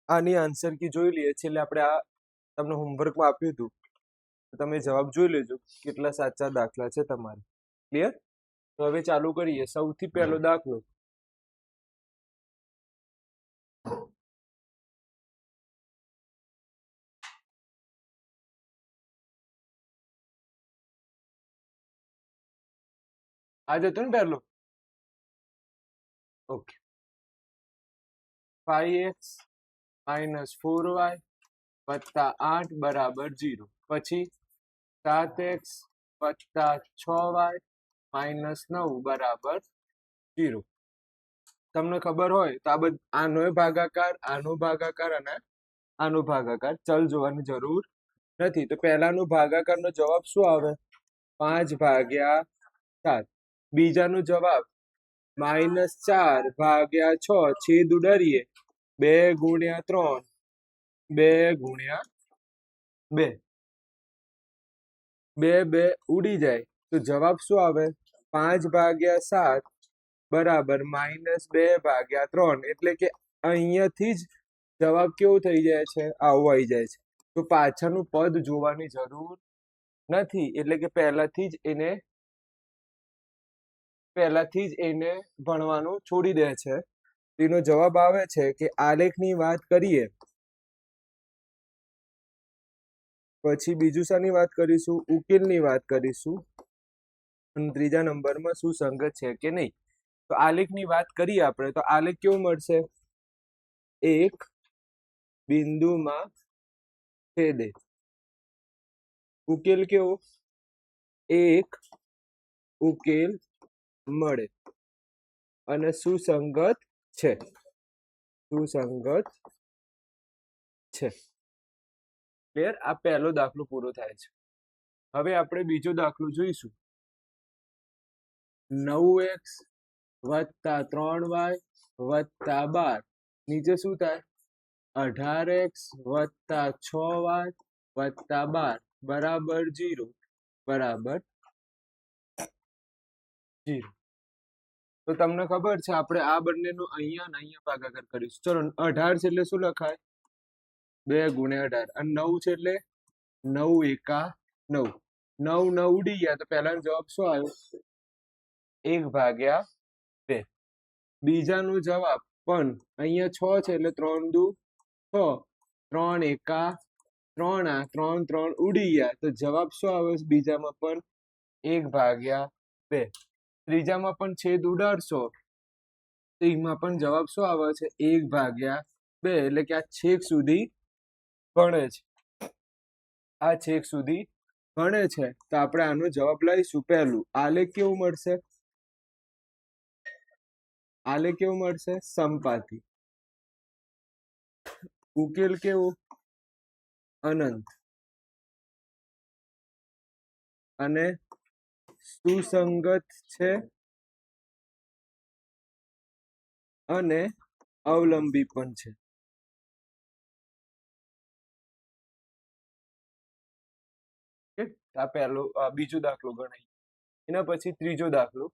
આની answer key જોઈ લઈએ છીએ એટલે આપણે આ તમને હોમવર્કમાં આપ્યું હતું તમે જવાબ જોઈ લેજો કેટલા સાચા દાખલા છે તમારે ક્લિયર તો હવે ચાલુ કરીએ સૌથી પહેલો દાખલો आज હતો ને પહેલો ઓકે 5x - 4y + 8 = 0 પછી 7x + 6y - 9 = 0 તમને ખબર હોય તો આ આનો ભાગાકાર અને આનો ભાગાકાર ચલ જોવાની જરૂર નથી તો પહેલાનો ભાગાકારનો જવાબ શું આવે 5/7 બીજાનો જવાબ -4/6 છેદ ઉડાડીએ 2 × 3 2 × 2 2 ઉડી જાય તો જવાબ શું આવે 5/7 બરાબર -2/3 એટલે કે અહીંયાથી જ જવાબ કેવો થઈ જાય છે આવો આવી જાય છે તો પાછળનું પદ જોવાની જરૂર નથી એટલે કે પહેલાથી જ એને ભણવાનું છોડી દે છે એનો જવાબ આવે છે કે આલેખની વાત કરીએ પછી બીજું શાની વાત કરીશું ઉકેલની વાત કરીશું અને ત્રીજા નંબરમાં સુસંગત છે કે નહીં તો આલેખની વાત કરીએ આપણે તો આલેખ કેવો મળશે એક બિંદુમાં છેદે ઉકેલ કેવો એક ઉકેલ મળે અને સુસંગત છે ક્લિયર આ પહેલો દાખલો પૂરો થાય છે હવે આપણે બીજો દાખલો જોઈશું 9x + 3y + 12 નીચે શું થાય 18x + 6y + 12 = 0 તો તમને ખબર છે આપણે આ બંનેનો અહીંયા ને અહીંયા ભાગાકાર કરીશું ચલો 18 છે એટલે શું લખાય 2 × 18 અને 9 છે એટલે 9 એકા 9 9 9 ઉડી ગયા તો પહેલાનો જવાબ શું આવ્યો 1/2 બીજાનો જવાબ પણ અહીંયા 6 છે એટલે 3 દુ 6 3 એકા 3 આ 3 3 ઉડી ગયા તો જવાબ શું આવે બીજામાં પણ 1/2 ત્રીજામાં પણ છેદ ઉડાડશો તો એમાં પણ જવાબ શું આવે છે 1/2 એટલે કે આ છેક સુધી ભણે છે તો આપણે આનો જવાબ લઈશું પહેલું આલેખ કેવું મળશે સમપાતી ઉકેલ કેવો અનંત અને સુસંગત છે અને અવલંબી પણ છે આ પહેલો બીજો દાખલો ગણાય એના પછી ત્રીજો દાખલો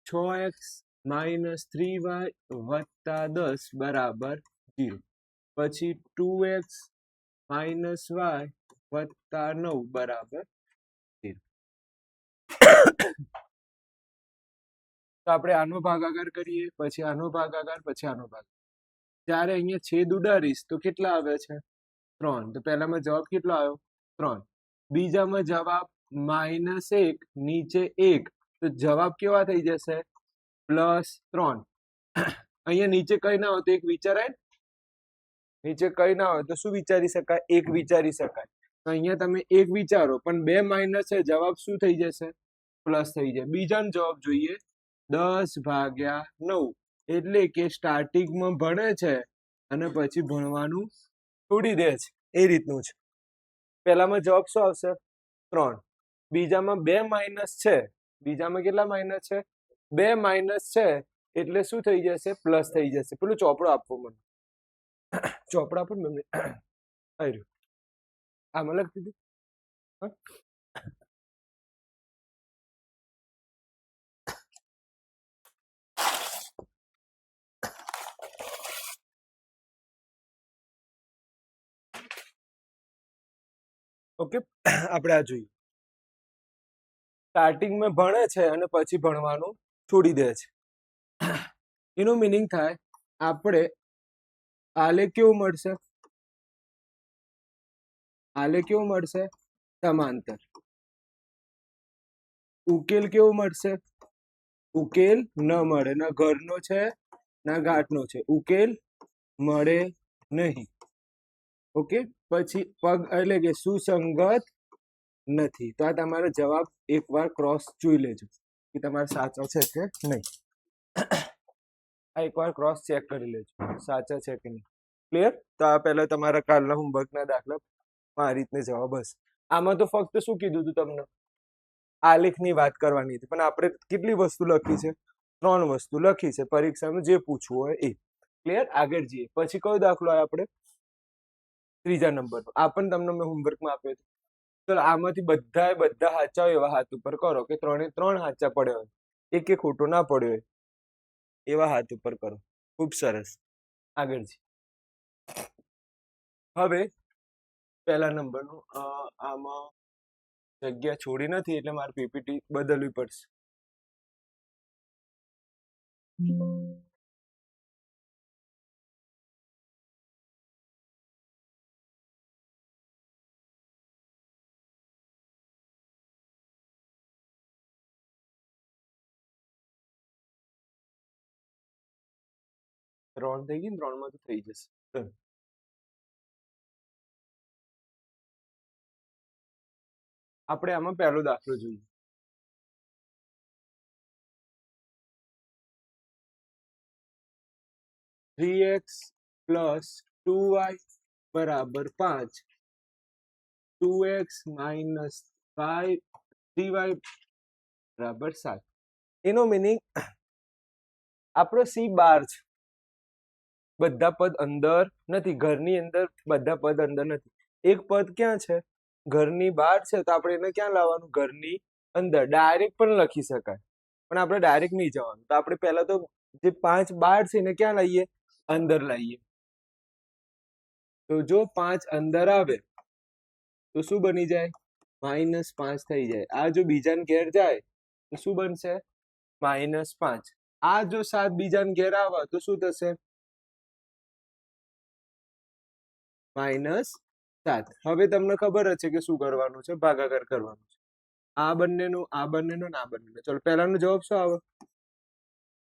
6x - 3y + 10 = 0 પછી 2x - y + 9 = 0 તો આપણે આનો ભાગાકાર કરીએ પછી આનો ભાગાકાર પછી આનો ભાગાકાર જ્યારે અહીંયા છેદ ઉડાડીશ તો કેટલા આવે છે 3 તો પહેલામાં જવાબ કેટલો આવ્યો 3 બીજામાં જવાબ -1 નીચે 1 તો જવાબ કેવા થઈ જશે +3 અહીંયા નીચે કઈ ના હોય તો એક વિચારાય નીચે કઈ ના હોય તો શું વિચારી શકાય એક વિચારી શકાય તો અહીંયા તમે એક વિચારો પણ 2 માઇનસ છે જવાબ શું થઈ જશે પ્લસ થઈ જાય બીજાનો જવાબ જોઈએ 10/9 એટલે કે સ્ટાર્ટિંગમાં ભણે છે અને પછી ભણવાનું છોડી દે છે એ રીતનું છે પહેલામાં જવાબ શું આવશે 3 બીજામાં 2 માઇનસ છે બીજામાં કેટલા માઇનસ છે 2 માઇનસ છે એટલે શું થઈ જશે પ્લસ થઈ જશે પેલું ચોપડો આપવો મને ચોપડા આપો ને મમ્મી આવી રહ્યું આમાં લખી દીધું ઓકે, આપણે આ જોઈએ. સ્ટાર્ટિંગમાં ભણે છે અને પછી ભણવાનું છોડી દે છે. એનું મિનિંગ થાય આપણે આલેખ કેવું મળશે? આલેખ કેવું મળશે? સમાંતર. ઉકેલ કેવો મળશે? ઉકેલ ન મળે. ના ઘરનો છે ના ઘાટનો છે, ઉકેલ મળે નહીં. ઓકે, પછી પગ એટલે કે સુસંગત નથી. તો આ તમારો જવાબ એકવાર ક્રોસ જોઈ લેજો કે તમારે સાચો છે કે નહીં. આ એકવાર ક્રોસ ચેક કરી લેજો સાચા છે કે નહીં. ક્લિયર? તો આ પહેલા તમારા કાલના હોમવર્કના દાખલા આ રીતને જવાબ હશે. આમાં તો ફક્ત શું કીધું હતું તમને? આલેખની વાત કરવાની હતી, પણ આપણે કેટલી વસ્તુ લખી છે? 3 વસ્તુ લખી છે. પરીક્ષામાં જે પૂછવું હોય એ. ક્લિયર? આગળ જઈએ. પછી કયો દાખલો આવે આપણે? 3જા નંબરનો. આ પણ તમને મેં હોમવર્કમાં આપ્યો હતો. ચલો આમાંથી બધા સાચા એવા હાથ ઉપર કરો કે 3 સાચા પડ્યા હોય, એક ખોટો ના પડ્યો હોય એવા હાથ ઉપર કરો. ખૂબ સરસ. આગળ જઈએ. હવે પહેલા નંબરનું આમાં જગ્યા છોડી નથી એટલે મારે પીપીટી બદલવી પડશે. ત્રણ થઈ ગઈ ને, 3 માં તો થઈ જશે. આપણે આમાં પહેલો દાખલો જોઈએ. 3x + 2y = 5, 2x - 3y = 7. એનો મિનિંગ આપણો C 12 છે. બધા પદ અંદર નથી, ઘરની અંદર બધા પદ અંદર નથી. એક પદ ક્યાં છે? ઘરની બહાર છે. તો આપણે એને ક્યાં લાવવાનું? ઘરની અંદર. ડાયરેક્ટ પણ લખી શકાય, પણ આપણે ડાયરેક્ટ નહીં જવાનું. તો આપણે પહેલા તો જે 5 બહાર છે એને ક્યાં લાવીએ? અંદર લાવીએ. તો જો 5 અંદર આવે તો શું બની જાય? -5 થઈ જાય. આ જો બીજાને ઘેર જાય તો શું બનશે? -5. આ જો 7 બીજાને ઘેર આવે તો શું થશે? -7. હવે તમને ખબર જ છે કે શું કરવાનું છે? ભાગાકાર કરવાનું છે. આ બંનેનું, આ બંનેનું, આ બંનેનું. ચલો પહેલાનો જવાબ શું આવે?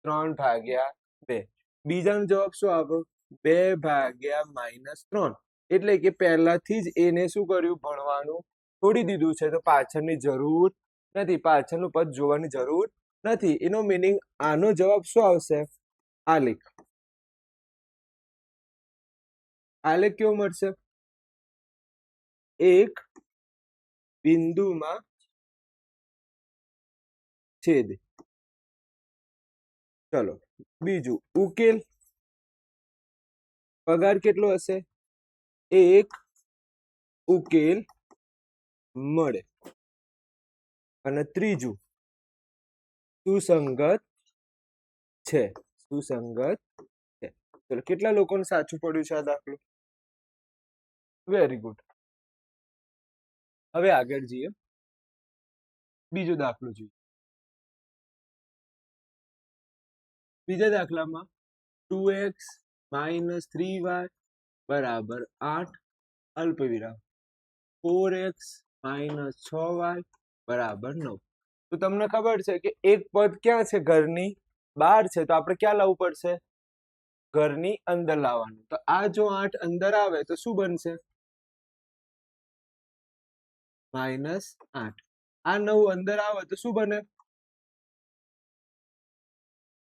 3/2. બીજાનો જવાબ શું આવે? 2/-3. એટલે કે પહેલાથી જ એને શું કર્યું? ભણવાનું છોડી દીધું છે. તો પાછળની જરૂર નથી, પાછળનું પદ જોવાની જરૂર નથી. એનો મિનિંગ આનો જવાબ શું આવશે? આલેખ. આલેખ કેવો મળશે? એક બિંદુમાં છેદ. ચલો બીજું, ઉકેલ. પગાર કેટલો હશે? 1 ઉકેલ મળે. અને ત્રીજું, સુસંગત છે. સુસંગત છે. ચલો કેટલા લોકોને સાચું પડ્યું છે આ દાખલો? Very good. હવે આગળ જઈએ. બીજો દાખલો જોઈએ. બીજા દાખલામાં 2x - 3y = 8 અલ્પવિરામ, 4x - 6y = 9. તો તમને ખબર છે કે એક પદ ક્યાં છે? ઘરની બહાર છે. તો આપણે ક્યાં લાવવું પડશે? ઘરની અંદર લાવવાનું. તો આ જો 8 અંદર આવે તો શું બનશે? -8. આ 9 અંદર આવે તો શું બને?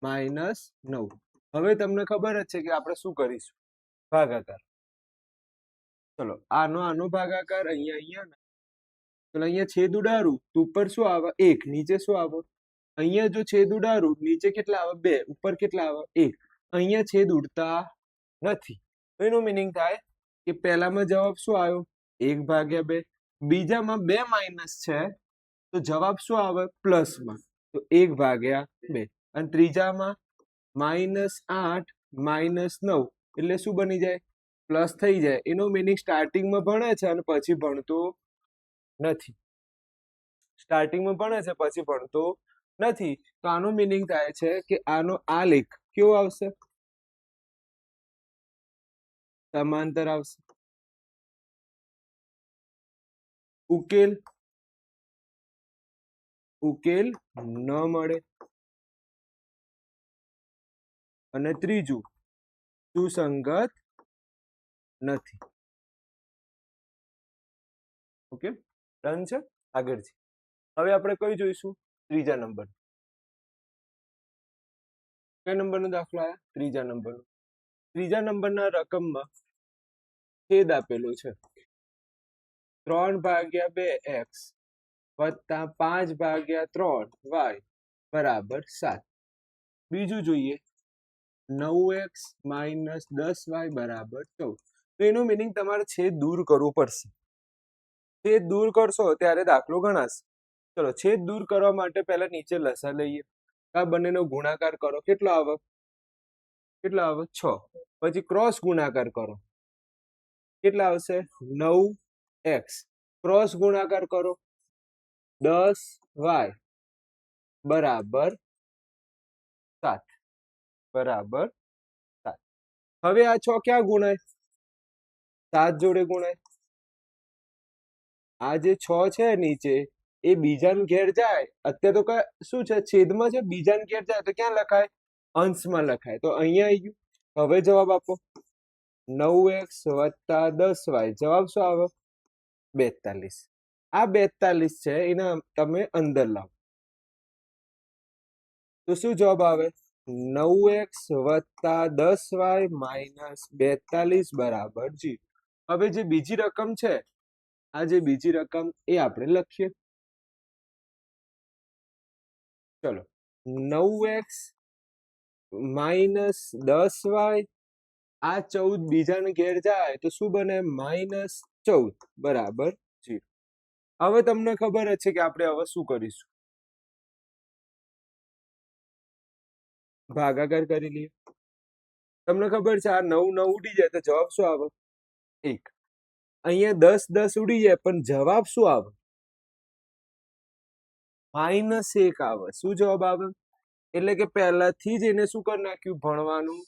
-9. હવે તમને ખબર જ છે કે આપણે શું કરીશું? ભાગાકાર. ચલો આનો ભાગાકાર અહીંયા. ચલો અહીંયા છેદ ઉડાડું તો ઉપર શું આવે? 1. નીચે શું આવે? અહીંયા જો છેદ ઉડાડું, નીચે કેટલા આવે? 2. ઉપર કેટલા આવે? 1. અહીંયા છેદ ઉડતા નથી. તો એનો મિનિંગ થાય કે પહેલામાં જવાબ શું આવ્યો? 1/2. બીજામાં 2 માઇનસ છે તો જવાબ શું આવે? પ્લસમાં. તો 1/2. અને ત્રીજામાં -8 - 9 એટલે શું બની જાય? પ્લસ થઈ જાય. એનો મિનિંગ સ્ટાર્ટિંગમાં ભણે છે અને પછી ભણતો નથી, સ્ટાર્ટિંગમાં ભણે છે પછી ભણતો નથી. તો આનો મિનિંગ થાય છે કે આનો આ લેખ કેવો આવશે? સમાંતર આવશે. ઉકેલ ઉકેલ ન મળે. અને ત્રીજું સુસંગત નથી. ઓકે, ડન છે. આગળ છે. હવે આપણે કઈ જોઈશું? ત્રીજા નંબર. કયા નંબરનો દાખલો આવ્યા? ત્રીજા નંબરનો. ત્રીજા નંબરના રકમમાં છેદ આપેલો છે 3/2x વત્તા 5/3y બરાબર 7. બીજું જોઈએ 9x માઇનસ 10y બરાબર 14. તો એનું મિનિંગ તમારે છેદ દૂર કરવું પડશે. છેદ દૂર કરશો ત્યારે દાખલો ગણાશે. ચલો, છેદ દૂર કરવા માટે પહેલા નીચે લસા લઈએ. આ બંનેનો ગુણાકાર કરો. કેટલો આવે? 6. પછી ક્રોસ ગુણાકાર કરો. કેટલા આવશે? 9x. ક્રોસ ગુણાકાર કરો 10y બરાબર 7. બરાબર 7. હવે આ 6 ક્યાં ગુણાય? 7 જોડે ગુણાય. આ જે 6 છે નીચે એ બીજાને ઘેર જાય. અત્યારે તો શું છે? છેદમાં છે. બીજાને ઘેર જાય તો ક્યાં લખાય? અંશમાં લખાય. તો અહીંયા આવી ગયું. હવે જવાબ આપો. 9x વત્તા 10y. જવાબ શું આવે? 42. આ 42 છે એને તમે અંદર લાવો તો શું જવાબ આવે? 9x વત્તા 10y માઇનસ 42 બરાબર 0. હવે જે બીજી રકમ છે, આ જે બીજી રકમ એ આપણે લખીએ. ચલો, 9x માઇનસ 10y. આ 14 બીજાને ઘેર જાય તો શું બને? -14 બરાબર 0. હવે તમને ખબર જ છે કે આપણે હવે શું કરીશું? ભાગાકાર કરી લઈએ. તમને ખબર છે આ 9 9 ઉડી જાય તો જવાબ શું આવે? 1. અહીંયા 10 10 ઉડી જાય પણ જવાબ શું આવે? -1 આવે. શું જવાબ આવે? એટલે કે પહેલાથી જ એને શું કરી નાખ્યું? ભણવાનું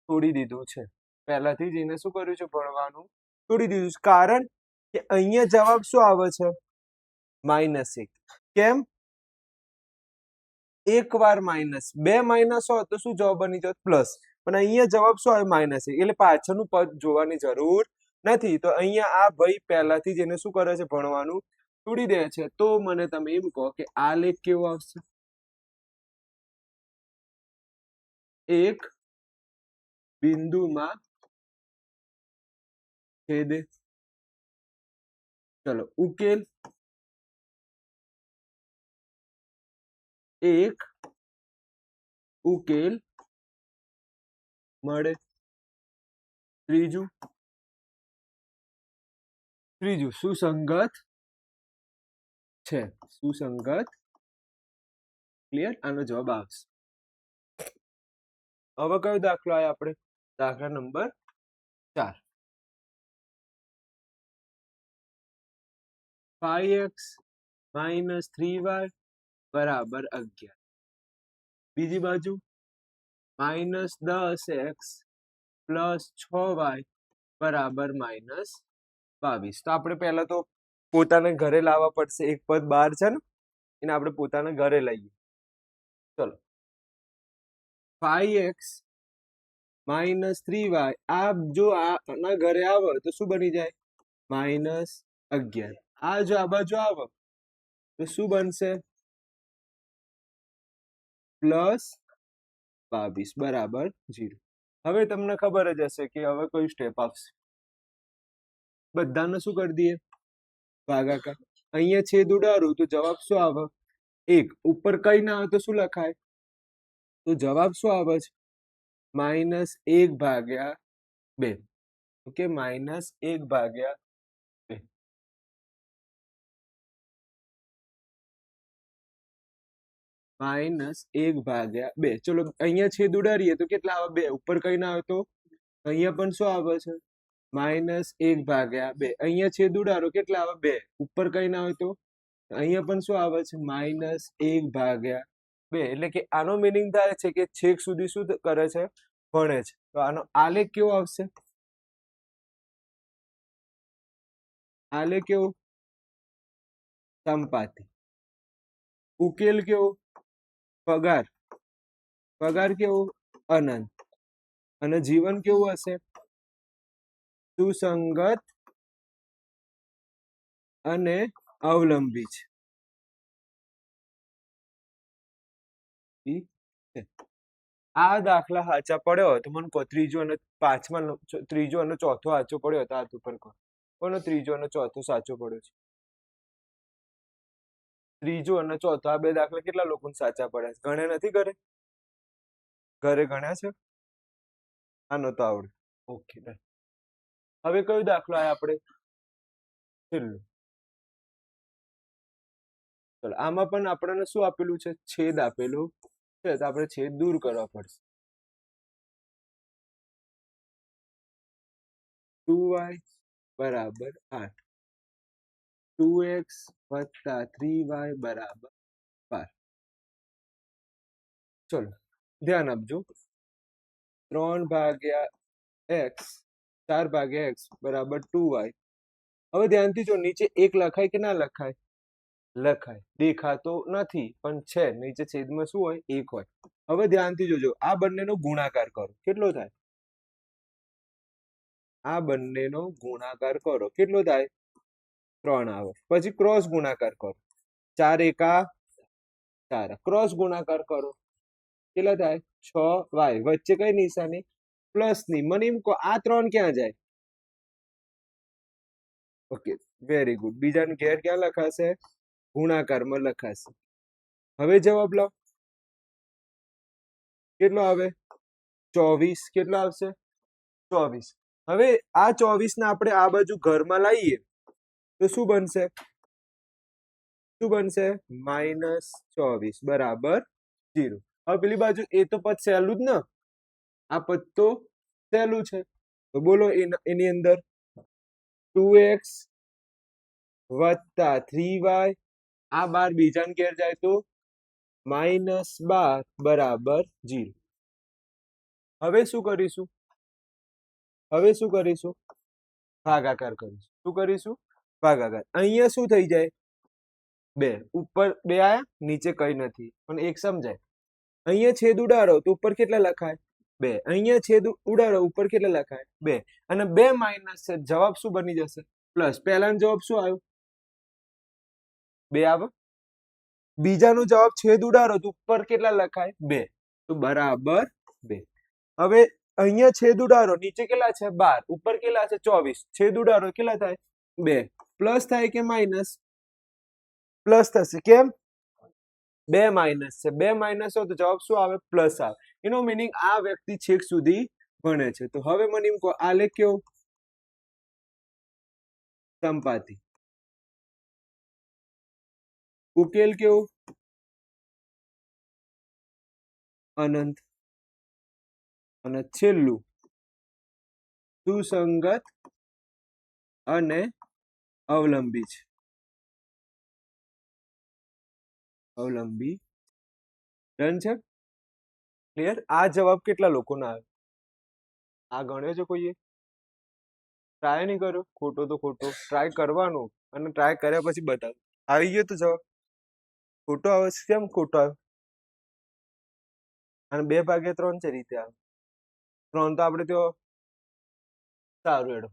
છોડી દીધું છે. પહેલાથી જ એને શું કર્યું છે? ભણવાનું છોડી દીધું છે. કારણ કે અહીંયા જવાબ શું આવે છે? -1. કેમ? એક વાર માઇનસ, બે માઇનસ હોય તો શું જવાબ બની જાય? પ્લસ. પણ અહીંયા જવાબ શું આવે? -1. એટલે પાછળનું પદ જોવાની જરૂર નથી. તો અહીંયા આ ભાઈ પહેલાથી જ એને શું કરે છે? ભણવાનું છોડી દે છે. તો મને તમે એમ કહો કે આ લેખ કેવો આવશે? એક બિંદુમાં છેદે. ચલો, ઉકેલ એક ઉકેલ મળે. ત્રીજું સુસંગત છે. સુસંગત. ક્લિયર? આનો જવાબ આવશે. હવે કયો દાખલો આવ્યો આપણે? દાખલા નંબર 4. 5x માઇનસ 3y બરાબર 11. બીજી બાજુ -10x પ્લસ 6y બરાબર -22. તો આપણે પહેલા તો પોતાને ઘરે લાવવા પડશે. એક પદ બહાર છે ને એને આપણે પોતાને ઘરે લઈએ. ચલો, 5x માઇનસ 3y. આ જો આના ઘરે આવે તો શું બની જાય? -11. આ જો આ બાજુ આવે તો શું બનશે? +22 બરાબર 0. હવે તમને ખબર જ હશે કે હવે કયું સ્ટેપ આવશે. બધાને શું કરી દઈએ? ભાગાકાર. અહીંયા છેદ ઉડાડું તો જવાબ શું આવે? 1. ઉપર કઈ ના આવે તો શું લખાય? તો જવાબ શું આવે છે? -1/2. ઓકે, -1/2. -1/2. ચલો, અહીંયા છેદ ઉડાડીએ તો કેટલા આવે? 2. ઉપર કઈ ના આવે તો અહીંયા પણ શું આવે છે? -1/2 અહીંયા છેદ ઉડાડો કેટલા આવે 2 ઉપર કઈ ના હોય તો અહીંયા પણ શું આવે છે -1/2 એટલે કે આનો મીનિંગ થાય છે કે છેક સુધી શું કરે છે ભણે છે તો આનો આલેખ કેવો આવશે આલેખ કેવો સંપાતી ઉકેલ કેવો પગાર પગાર કેવો અનંત અને જીવન કેવું હશે સુસંગત અને અવલંબી છે આ દાખલા સાચા પડ્યો હોય તો મને કહો ત્રીજો અને ત્રીજો અને ચોથો સાચો પડ્યો તો હાથ ઉપર કહો કોનો ત્રીજો અને ચોથો સાચો પડ્યો છે ત્રીજો અને ચોથો આ બે દાખલા કેટલા લોકોને સાચા પડ્યા છે ગણ્યા નથી ઘરે ગણ્યા છે આ નતો આવડે ઓકે હવે કયો દાખલો આવે આપણે છેલ્લો ચલો આમાં પણ આપણને શું આપેલું છે છેદ આપેલું છે તો આપણે છેદ દૂર કરવા પડશે 2y બરાબર 8 2x વત્તા 3y બરાબર 12 ચલો ધ્યાન આપજો 3/x 4/x બરાબર 2y હવે ધ્યાનથી જો નીચે એક લખાય કે ના લખાય લખાય દેખાતો નથી પણ છે નીચે છેદમાં શું હોય એક હોય હવે ધ્યાનથી જોજો આ બંનેનો ગુણાકાર કરો કેટલો થાય આ બંનેનો ગુણાકાર કરો કેટલો થાય 3 આવે પછી ક્રોસ ગુણાકાર કરો 4 એકા 4 ક્રોસ ગુણાકાર કરો કેટલા થાય 6y વચ્ચે કઈ નિશાની પ્લસ ની મને એમ કહો આ 3 ક્યાં જાય ઓકે વેરી ગુડ બીજાને ઘેર ક્યાં લખાશે ગુણાકારમાં લખાશે હવે જવાબ લાવ કેટલો આવે 24 કેટલો આવશે 24 હવે આ 24 ને આપણે આ બાજુ ઘરમાં લાવીએ તો શું બનશે -24 બરાબર 0 હવે પેલી બાજુ એ તો પદ સહેલું જ ને આ પદ તો સહેલું છે તો બોલો એની અંદર 2x વત્તા 3y આ 12 બીજાને ઘેર જાય તો -12 બરાબર 0 હવે શું કરીશું ભાગાકાર કરીશું શું કરીશું ભાગાકાર અહીંયા શું થઈ જાય 2 ઉપર 2 આયા નીચે કઈ નથી પણ એક સમજાય અહીંયા છેદ ઉડાડો તો ઉપર કેટલા લખાય 2 અહીંયા છેદ ઉડાડો ઉપર કેટલા લખાય 2 અને 2 માઇનસ છે જવાબ શું બની જશે પ્લસ પહેલાનો જવાબ શું આવ્યો 2 આવે બીજાનો જવાબ છેદ ઉડાડો તો ઉપર કેટલા લખાય 2 તો બરાબર 2 હવે અહીંયા છેદ ઉડાડો નીચે કેટલા છે 12 ઉપર કેટલા છે 24 છેદ ઉડાડો કેટલા થાય 2 પ્લસ થાય કે માઇનસ પ્લસ થશે કેમ 2 માઇનસ છે 2 માઇનસ હોય તો જવાબ શું આવે પ્લસ આવે એનો મીનિંગ આ વ્યક્તિ છેક સુધી ભણે છે તો હવે મને એમ કહો આલેખ કેવો સંપાતી ઉકેલ કેવો અનંત અને છેલ્લું સુસંગત અને અવલંબી છે અવલંબી ડન છે ક્લિયર આ જવાબ કેટલા લોકોના આવ્યો આ ગણ્યો છે કોઈએ ટ્રાય નહીં કર્યો ખોટો તો ખોટો ટ્રાય કરવાનું અને ટ્રાય કર્યા પછી બતાવો આવી ગયો તો જવાબ ખોટો આવે છે કેમ ખોટો આવ્યો અને 2/3 છે રીતે આવે 3 તો આપણે તો સારું એડો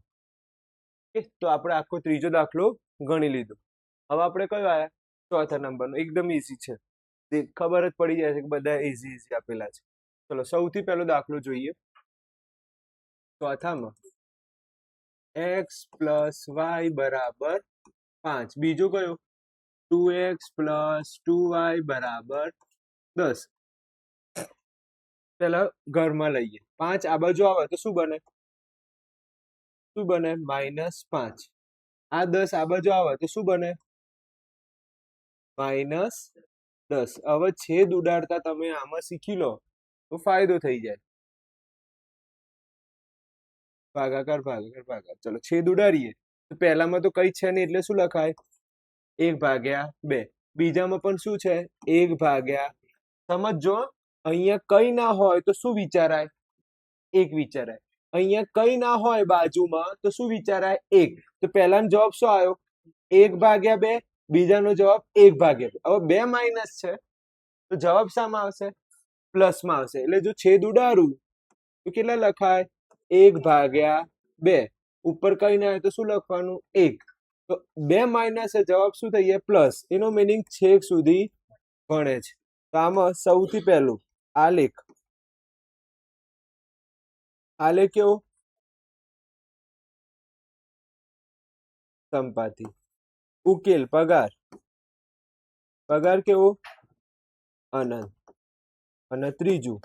તો આપણે આખો ત્રીજો દાખલો ગણી લીધો હવે આપણે કયો આયા ચોથા નંબરનો એકદમ ઈઝી છે તે ખબર જ પડી જાય છે કે બધા ઈઝી આપેલા છે ચલો સૌથી પહેલો દાખલો જોઈએ ચોથામાં x + y બરાબર 5 બીજો કયો 2x + 2y બરાબર 10 પેલા ઘરમાં લઈએ 5 આ બાજુ આવે તો શું બને -5 આ 10 આ બાજુ આવે તો શું બને -10 હવે છેદ ઉડાડતા તમે આમાં શીખી લો તો ફાયદો થઈ જાય ભાગાકાર ભાગાકાર ભાગાકાર. ચલો છેદ ઉડાડીએ તો પહેલામાં તો કઈ છે નહીં એટલે શું લખાય? 1/2. બીજામાં પણ શું છે? 1/. સમજો અહીંયા કઈ ના હોય તો શું વિચારાય? 1 વિચારાય. અહીંયા કઈ ના હોય બાજુમાં તો શું વિચારાય? 1. તો પહેલાનો જવાબ શું આવ્યો? 1/2. બીજાનો જવાબ 1/2. હવે 2 માઇનસ છે તો જવાબ શામાં આવશે? પ્લસમાં આવશે. એટલે જો છેદ ઉડાડું તો કેટલા લખાય? 1/2. ઉપર કઈ ના હોય તો શું લખવાનું? 1. તો 2 માઇનસ જવાબ શું થઈ જાય? પ્લસ. એનો મીનિંગ છેક સુધી ભણે છે. તો આમાં સૌથી પહેલું આલેખ કેવો? સંપાતી. ઉકેલ પગાર કેવો? અનંત. અને ત્રીજું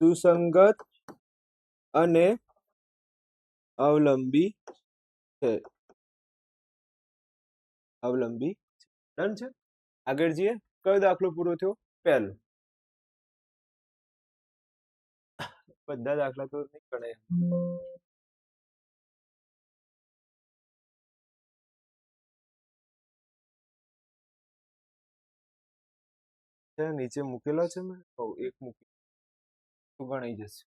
સુસંગત અને અવલંબી છે. ડન છે. આગળ જઈએ. કયો દાખલો પૂરો થયો? પહેલો. બધા દાખલા તો નહીં ગણાય. નીચે મૂકેલો છે મેં. એક મૂકી તો ગણાઈ જશે.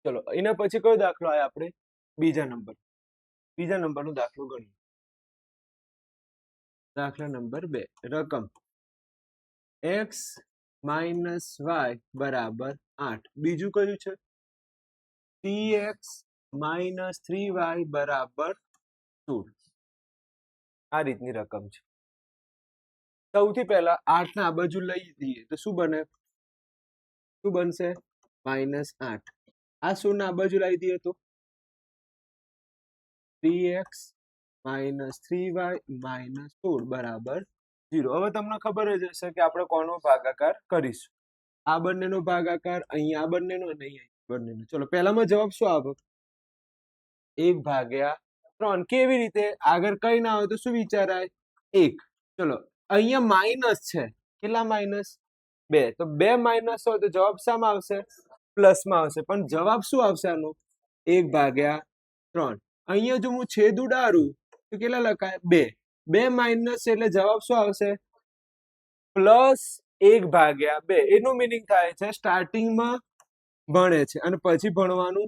ચલો એના પછી કયો દાખલો આવ્યો? આપણે બીજા નંબરનો દાખલો ગણીએ. દાખલા નંબર 2. રકમ x માઇનસ વાય બરાબર 8. બીજું કયું છે? 3x માઇનસ 3y બરાબર 16. આ રીતની રકમ છે. સૌથી પહેલા 8 ના આ બાજુ લઈ દઈએ તો શું બને? શું બનશે? -8. આ 16 ના આ બાજુ લાવી દઈએ તો 3x માઇનસ 3y માઇનસ 16 બરાબર 0. હવે તમને ખબર જ હશે કે આપણે કોનો ભાગાકાર કરીશું? આ બંનેનો ભાગાકાર, અહીંયા આ બંનેનો અને અહીંયા બંનેનો. ચલો પહેલામાં જવાબ શું આવે? 1/3. કેવી રીતે? આગળ કઈ ના હોય તો શું વિચારાય? 1. ચલો અહીંયા માઇનસ છે. કેટલા માઇનસ? 2. તો 2 માઇનસ હોય તો જવાબ શામાં આવશે? પ્લસમાં આવશે. પણ જવાબ શું આવશે આનો? 1/3. અહીંયા જો હું છેદ ઉડાડું તો કેટલા લખાય? 2. 2 માઇનસ એટલે જવાબ શું આવશે? +1/2. એનું મીનિંગ થાય છે સ્ટાર્ટિંગમાં ભણે છે અને પછી ભણવાનું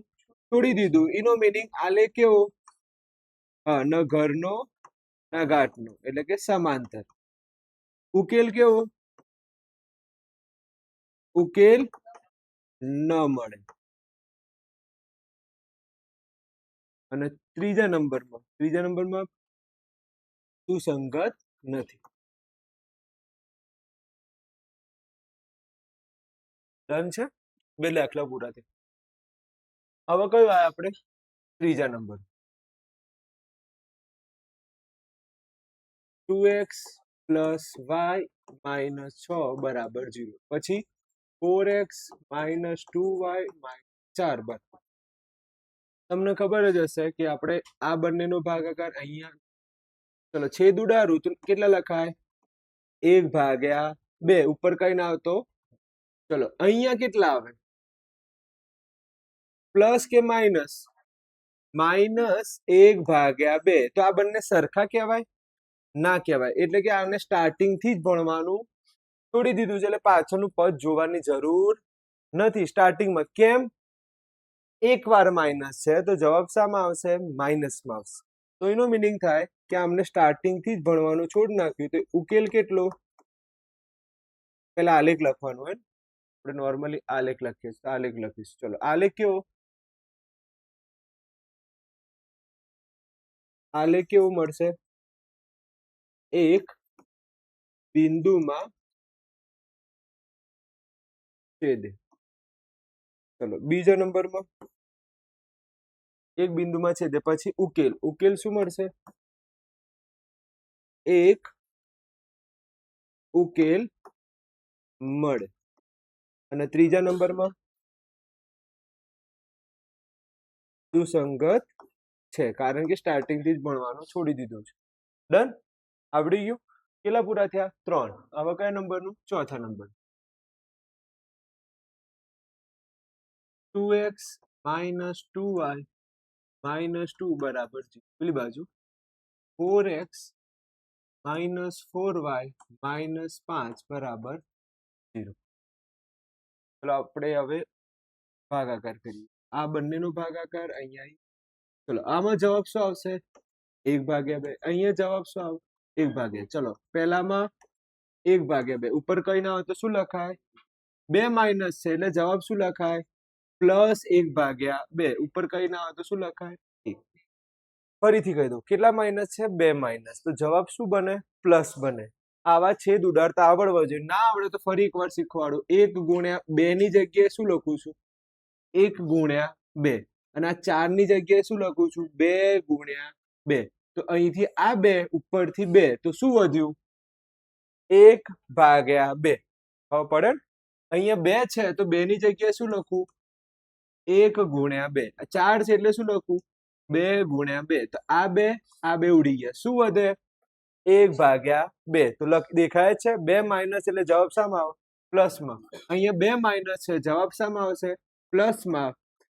છોડી દીધું. એનો મીનિંગ આલે કેવો? ન ઘરનો ના ઘાટનો, એટલે કે સમાંતર. ઉકેલ કેવો? ઉકેલ ન મળે. અને ત્રીજા નંબરમાં સુસંગત નથી. ડન છે. 2 દાખલા પૂરા થયા. હવે કયું આવે આપણે? ત્રીજા number. 2x plus Y minus 6 બરાબર 0. પછી 4x માઇનસ 2y માઇનસ 4 બરાબર. તમને ખબર જ હશે કે આપણે આ બંનેનો ભાગાકાર અહીંયા, ચલો છેદ ઉડાડું તો કેટલા લખાય? 1/2. ઉપર કઈ ના આવતો. ચલો અહીંયા કેટલા આવે? પ્લસ કે માઇનસ? -1/2. તો આ બંને સરખા કહેવાય? ના કહેવાય. એટલે કે આને સ્ટાર્ટિંગ થી જ ભણવાનું છોડી દીધું છે. એટલે પાછળનું પદ જોવાની જરૂર નથી સ્ટાર્ટિંગમાં. કેમ? એકવાર માઇનસ છે તો જવાબ શામાં આવશે? માઇનસમાં આવશે. તો એનો મીનિંગ થાય કે આમને સ્ટાર્ટિંગ થી જ ભણવાનું છોડી નાખ્યું. તો ઉકેલ કેટલો? પેલા આલેખ લખવાનું હોય. આપણે નોર્મલી આલેખ લખીએ. આલેખ લખીશું. ચલો આલેખ કેવો? આલેખ કેવો મળશે? એક બિંદુમાં છેદે. ચલો બીજા નંબરમાં એક બિંદુમાં છેદે. પછી ઉકેલ શું મળશે? એક ઉકેલ મળે. અને ત્રીજા નંબરમાં સુસંગત છે, કારણ કે સ્ટાર્ટિંગ થી જ ભણવાનું છોડી દીધું છે. ડન. આવડી ગયું. કેટલા પૂરા થયા? 3. હવે કયા નંબરનું? ચોથા number. 2x minus 2y minus 2 બરાબર 0. પેલી બાજુ 4x માઇનસ 4y માઇનસ 5 બરાબર 0. ચલો આપણે હવે ભાગાકાર કરીએ. આ બંનેનો ભાગાકાર અહીંયા. ચલો આમાં જવાબ શું આવશે? 1/2. અહીંયા જવાબ શું આવે? 1/2. ચલો પહેલામાં 1/2. ઉપર કઈ ના હોય તો શું લખાય? 2 માઇનસ છે એટલે જવાબ શું લખાય? પ્લસ 1/2. ઉપર કઈ ના હોય તો શું લખાય? 1. ફરીથી કહી દઉં, કેટલા માઇનસ છે? 2 માઇનસ. તો જવાબ શું બને? પ્લસ બને. આવા છેદ ઉડાડતા આવડવા જોઈએ. ના આવડે તો ફરી એકવાર શીખવાડું. 1 ગુણ્યા 2 ની જગ્યાએ શું લખું છું? 1 ગુણ્યા 2. અને આ 4 ની જગ્યાએ શું લખું છું? 2 ગુણ્યા 2. તો અહીંથી આ 2 ઉપરથી 2 તો શું વધ્યું? 1/2. ખબર પડે? અહીંયા 2 છે તો 2 ની જગ્યાએ શું લખું? 1 ગુણ્યા 2. 4 છે એટલે શું લખું? 2 ગુણ્યા 2. તો આ 2 ઉડી ગયા. શું વધે? 1/2. તો દેખાય છે 2 માઇનસ એટલે જવાબ શામાં આવે? પ્લસમાં. અહીંયા 2 માઇનસ છે, જવાબ શામાં આવશે? પ્લસમાં.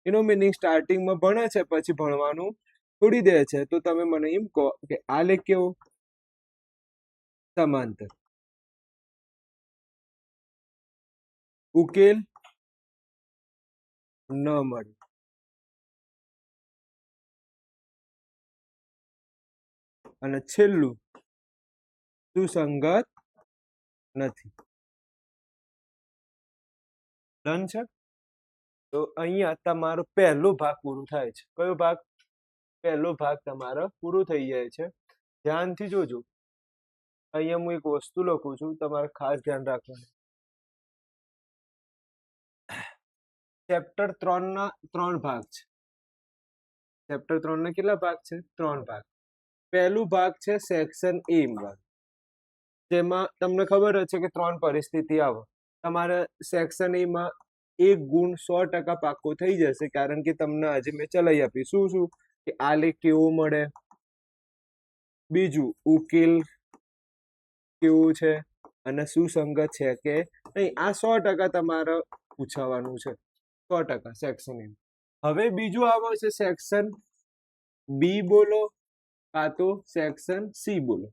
એનો મિનિંગ સ્ટાર્ટિંગમાં ભણે છે પછી ભણવાનું છોડી દે છે. તો તમે મને એમ કહો કે આ લેખ કેવો? સમાંતર. ઉકેલ ન મળે. અને છેલ્લું સુસંગત નથી. ડન છે? તો અહીંયા તમારો પહેલો ભાગ પૂરો થાય છે. કયો ભાગ? પહેલો ભાગ તમારો પૂરો થઈ જાય છે. ધ્યાનથી જોજો. અહીંયા હું એક વસ્તુ લખું છું, તમારે ખાસ ધ્યાન રાખવાનું. ચેપ્ટર 3 ના 3 ભાગ છે. ચેપ્ટર 3 ના કેટલા ભાગ છે? 3 ભાગ. પહેલું ભાગ છે સેક્શન એ માં, જેમાં તમને ખબર છે કે 3 પરિસ્થિતિ આવે. તમારે સેક્શન એ માં 1 ગુણ 100% પાક્કો થઈ જશે, કારણ કે તમને આજે મેં ચલાવી આપી. શું કે આ લેખ કેવો મળે, બીજું ઉકેલ કેવો છે, અને સુસંગત છે કે નહીં. આ 100% તમારે પૂછવાનું છે. 100% સેક્શન એ. હવે બીજું આવે છે સેક્શન બી બોલો કાં તો સેક્શન સી બોલો,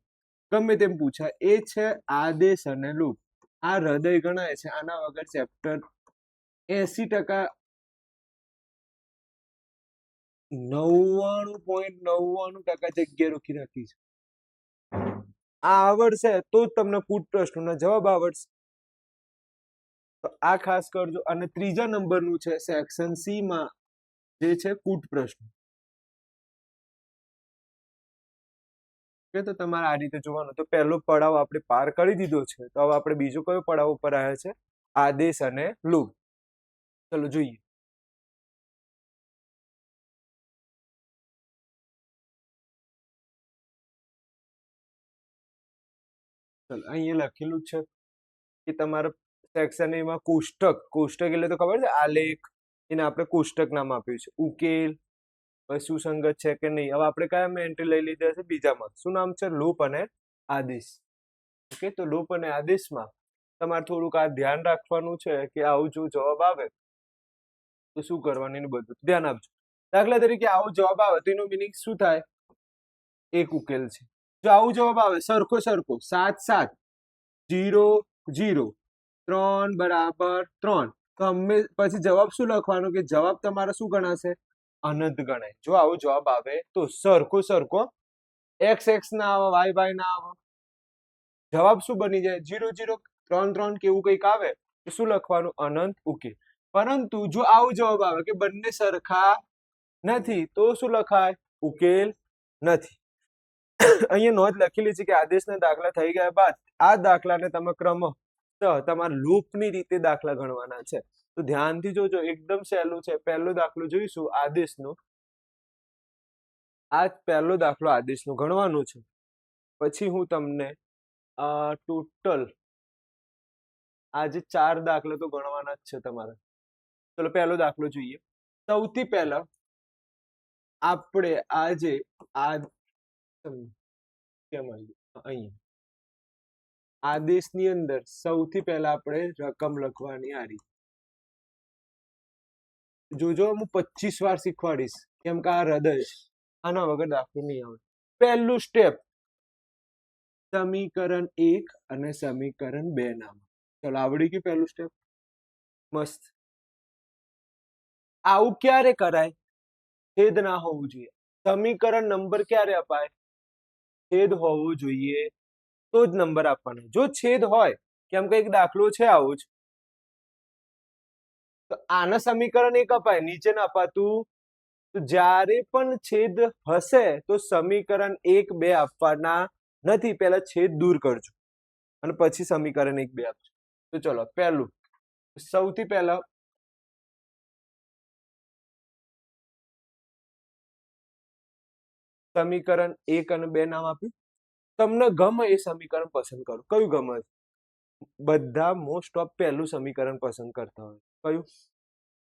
ગમે તેમ પૂછાય. એ છે આદેશ અને લૂપ. આ હૃદય ગણાય છે. આના વગર ચેપ્ટર 80% 99.99% જગ્યા રોકી રાખી છે. આ આવડશે તો જ તમને કૂટ પ્રશ્નોના જવાબ આવડશે. તો આ ખાસ કરજો. અને ત્રીજા નંબરનું છે સેક્શન સી માં, જે છે કૂટ પ્રશ્ન. તો તમારે આ રીતે જોવાનું. તો પહેલો પડાવ આપણે પાર કરી દીધો છે. તો હવે આપણે બીજો કયો પડાવ ઉપર આવ્યા છે? આદેશ અને લૂપ. ચલો જોઈએ. ચલો અહીંયા લખેલું છે કે તમારે સેક્શન એમાં કોષ્ટક એટલે તો ખબર છે આલેખ, એને આપણે કોષ્ટક નામ આપ્યું છે. ઉકેલ સુસંગત છે કે નહીં. હવે આપણે કયા એન્ટ્રી લઈ લીધા છે? બીજામાં. શું નામ છે? લૂપ અને આદેશ. ઓકે, તો લૂપ અને આદેશમાં તમારે થોડુંક આ ધ્યાન રાખવાનું છે કે આવું જો જવાબ આવે તો શું કરવાનું, એનું બધું ધ્યાન આપજો. દાખલા તરીકે આવો જવાબ આવે તો એનો મિનિંગ શું થાય? એક ઉકેલ છે. જો આવું જવાબ આવે સરખો 7 7 0 0 3 બરાબર 3, તો પછી જવાબ શું લખવાનું કે જવાબ તમારો શું ગણાશે? અનંત ગણાય. જો આવો જવાબ આવે તો સરખો x ના આવે, y ના આવે, જવાબ શું બની જાય? 0 0 3 3 કેવું કંઈક આવે તો શું લખવાનું? અનંત ઉકેલ. પરંતુ જો આવો જવાબ આવે કે બંને સરખા નથી તો શું લખાય? ઉકેલ નથી. અહીંયા નોંધ લખેલી છે કે આદેશના દાખલા થઈ ગયા બાદ આ દાખલાને તમે ક્રમશઃ તમારા લૂપની રીતે દાખલા ગણવાના છે. તો ધ્યાનથી જોજો, એકદમ સહેલું છે. પહેલો દાખલો જોઈશું આદેશનો. આ પહેલો દાખલો આદેશનો ગણવાનો છે. પછી હું તમને ટોટલ આજે 4 દાખલા તો ગણવાના જ છે તમારે. ચલો પહેલો દાખલો જોઈએ. સૌથી પહેલા આપણે આજે અહીંયા આદેશની અંદર સૌથી પહેલા આપણે રકમ લખવાની. આ રીતે જોજો હું 25 વાર શીખવાડીશ કેમ કે આ હૃદય છે, આના વગર દાખલો નહીં આવે. પહેલું સ્ટેપ, સમીકરણ 1 અને સમીકરણ 2 નામ. ચલો આવડી ગયું પહેલું સ્ટેપ, મસ્ત. આવું ક્યારે કરાય? છેદ ના હોવું જોઈએ. સમીકરણ નંબર ક્યારે અપાય? છેદ હોવો જોઈએ તો જ નંબર આપવાનો. જો છેદ હોય, કેમ કે એક દાખલો છે આવો જ, તો આના સમીકરણ 1 અપાય, નીચે ના અપાતું. તો જ્યારે પણ છેદ હશે તો સમીકરણ 1 2 આપવાના નથી, પહેલા છેદ દૂર કરજો અને પછી સમીકરણ 1 2 આપજો. તો ચલો પહેલું, સૌથી પહેલા સમીકરણ 1 અને 2 નામ આપ્યું. તમને ગમે એ સમીકરણ પસંદ કરો. કયું ગમે? બધા મોસ્ટ ઓફ પહેલું સમીકરણ પસંદ કરતા હોય. કયું?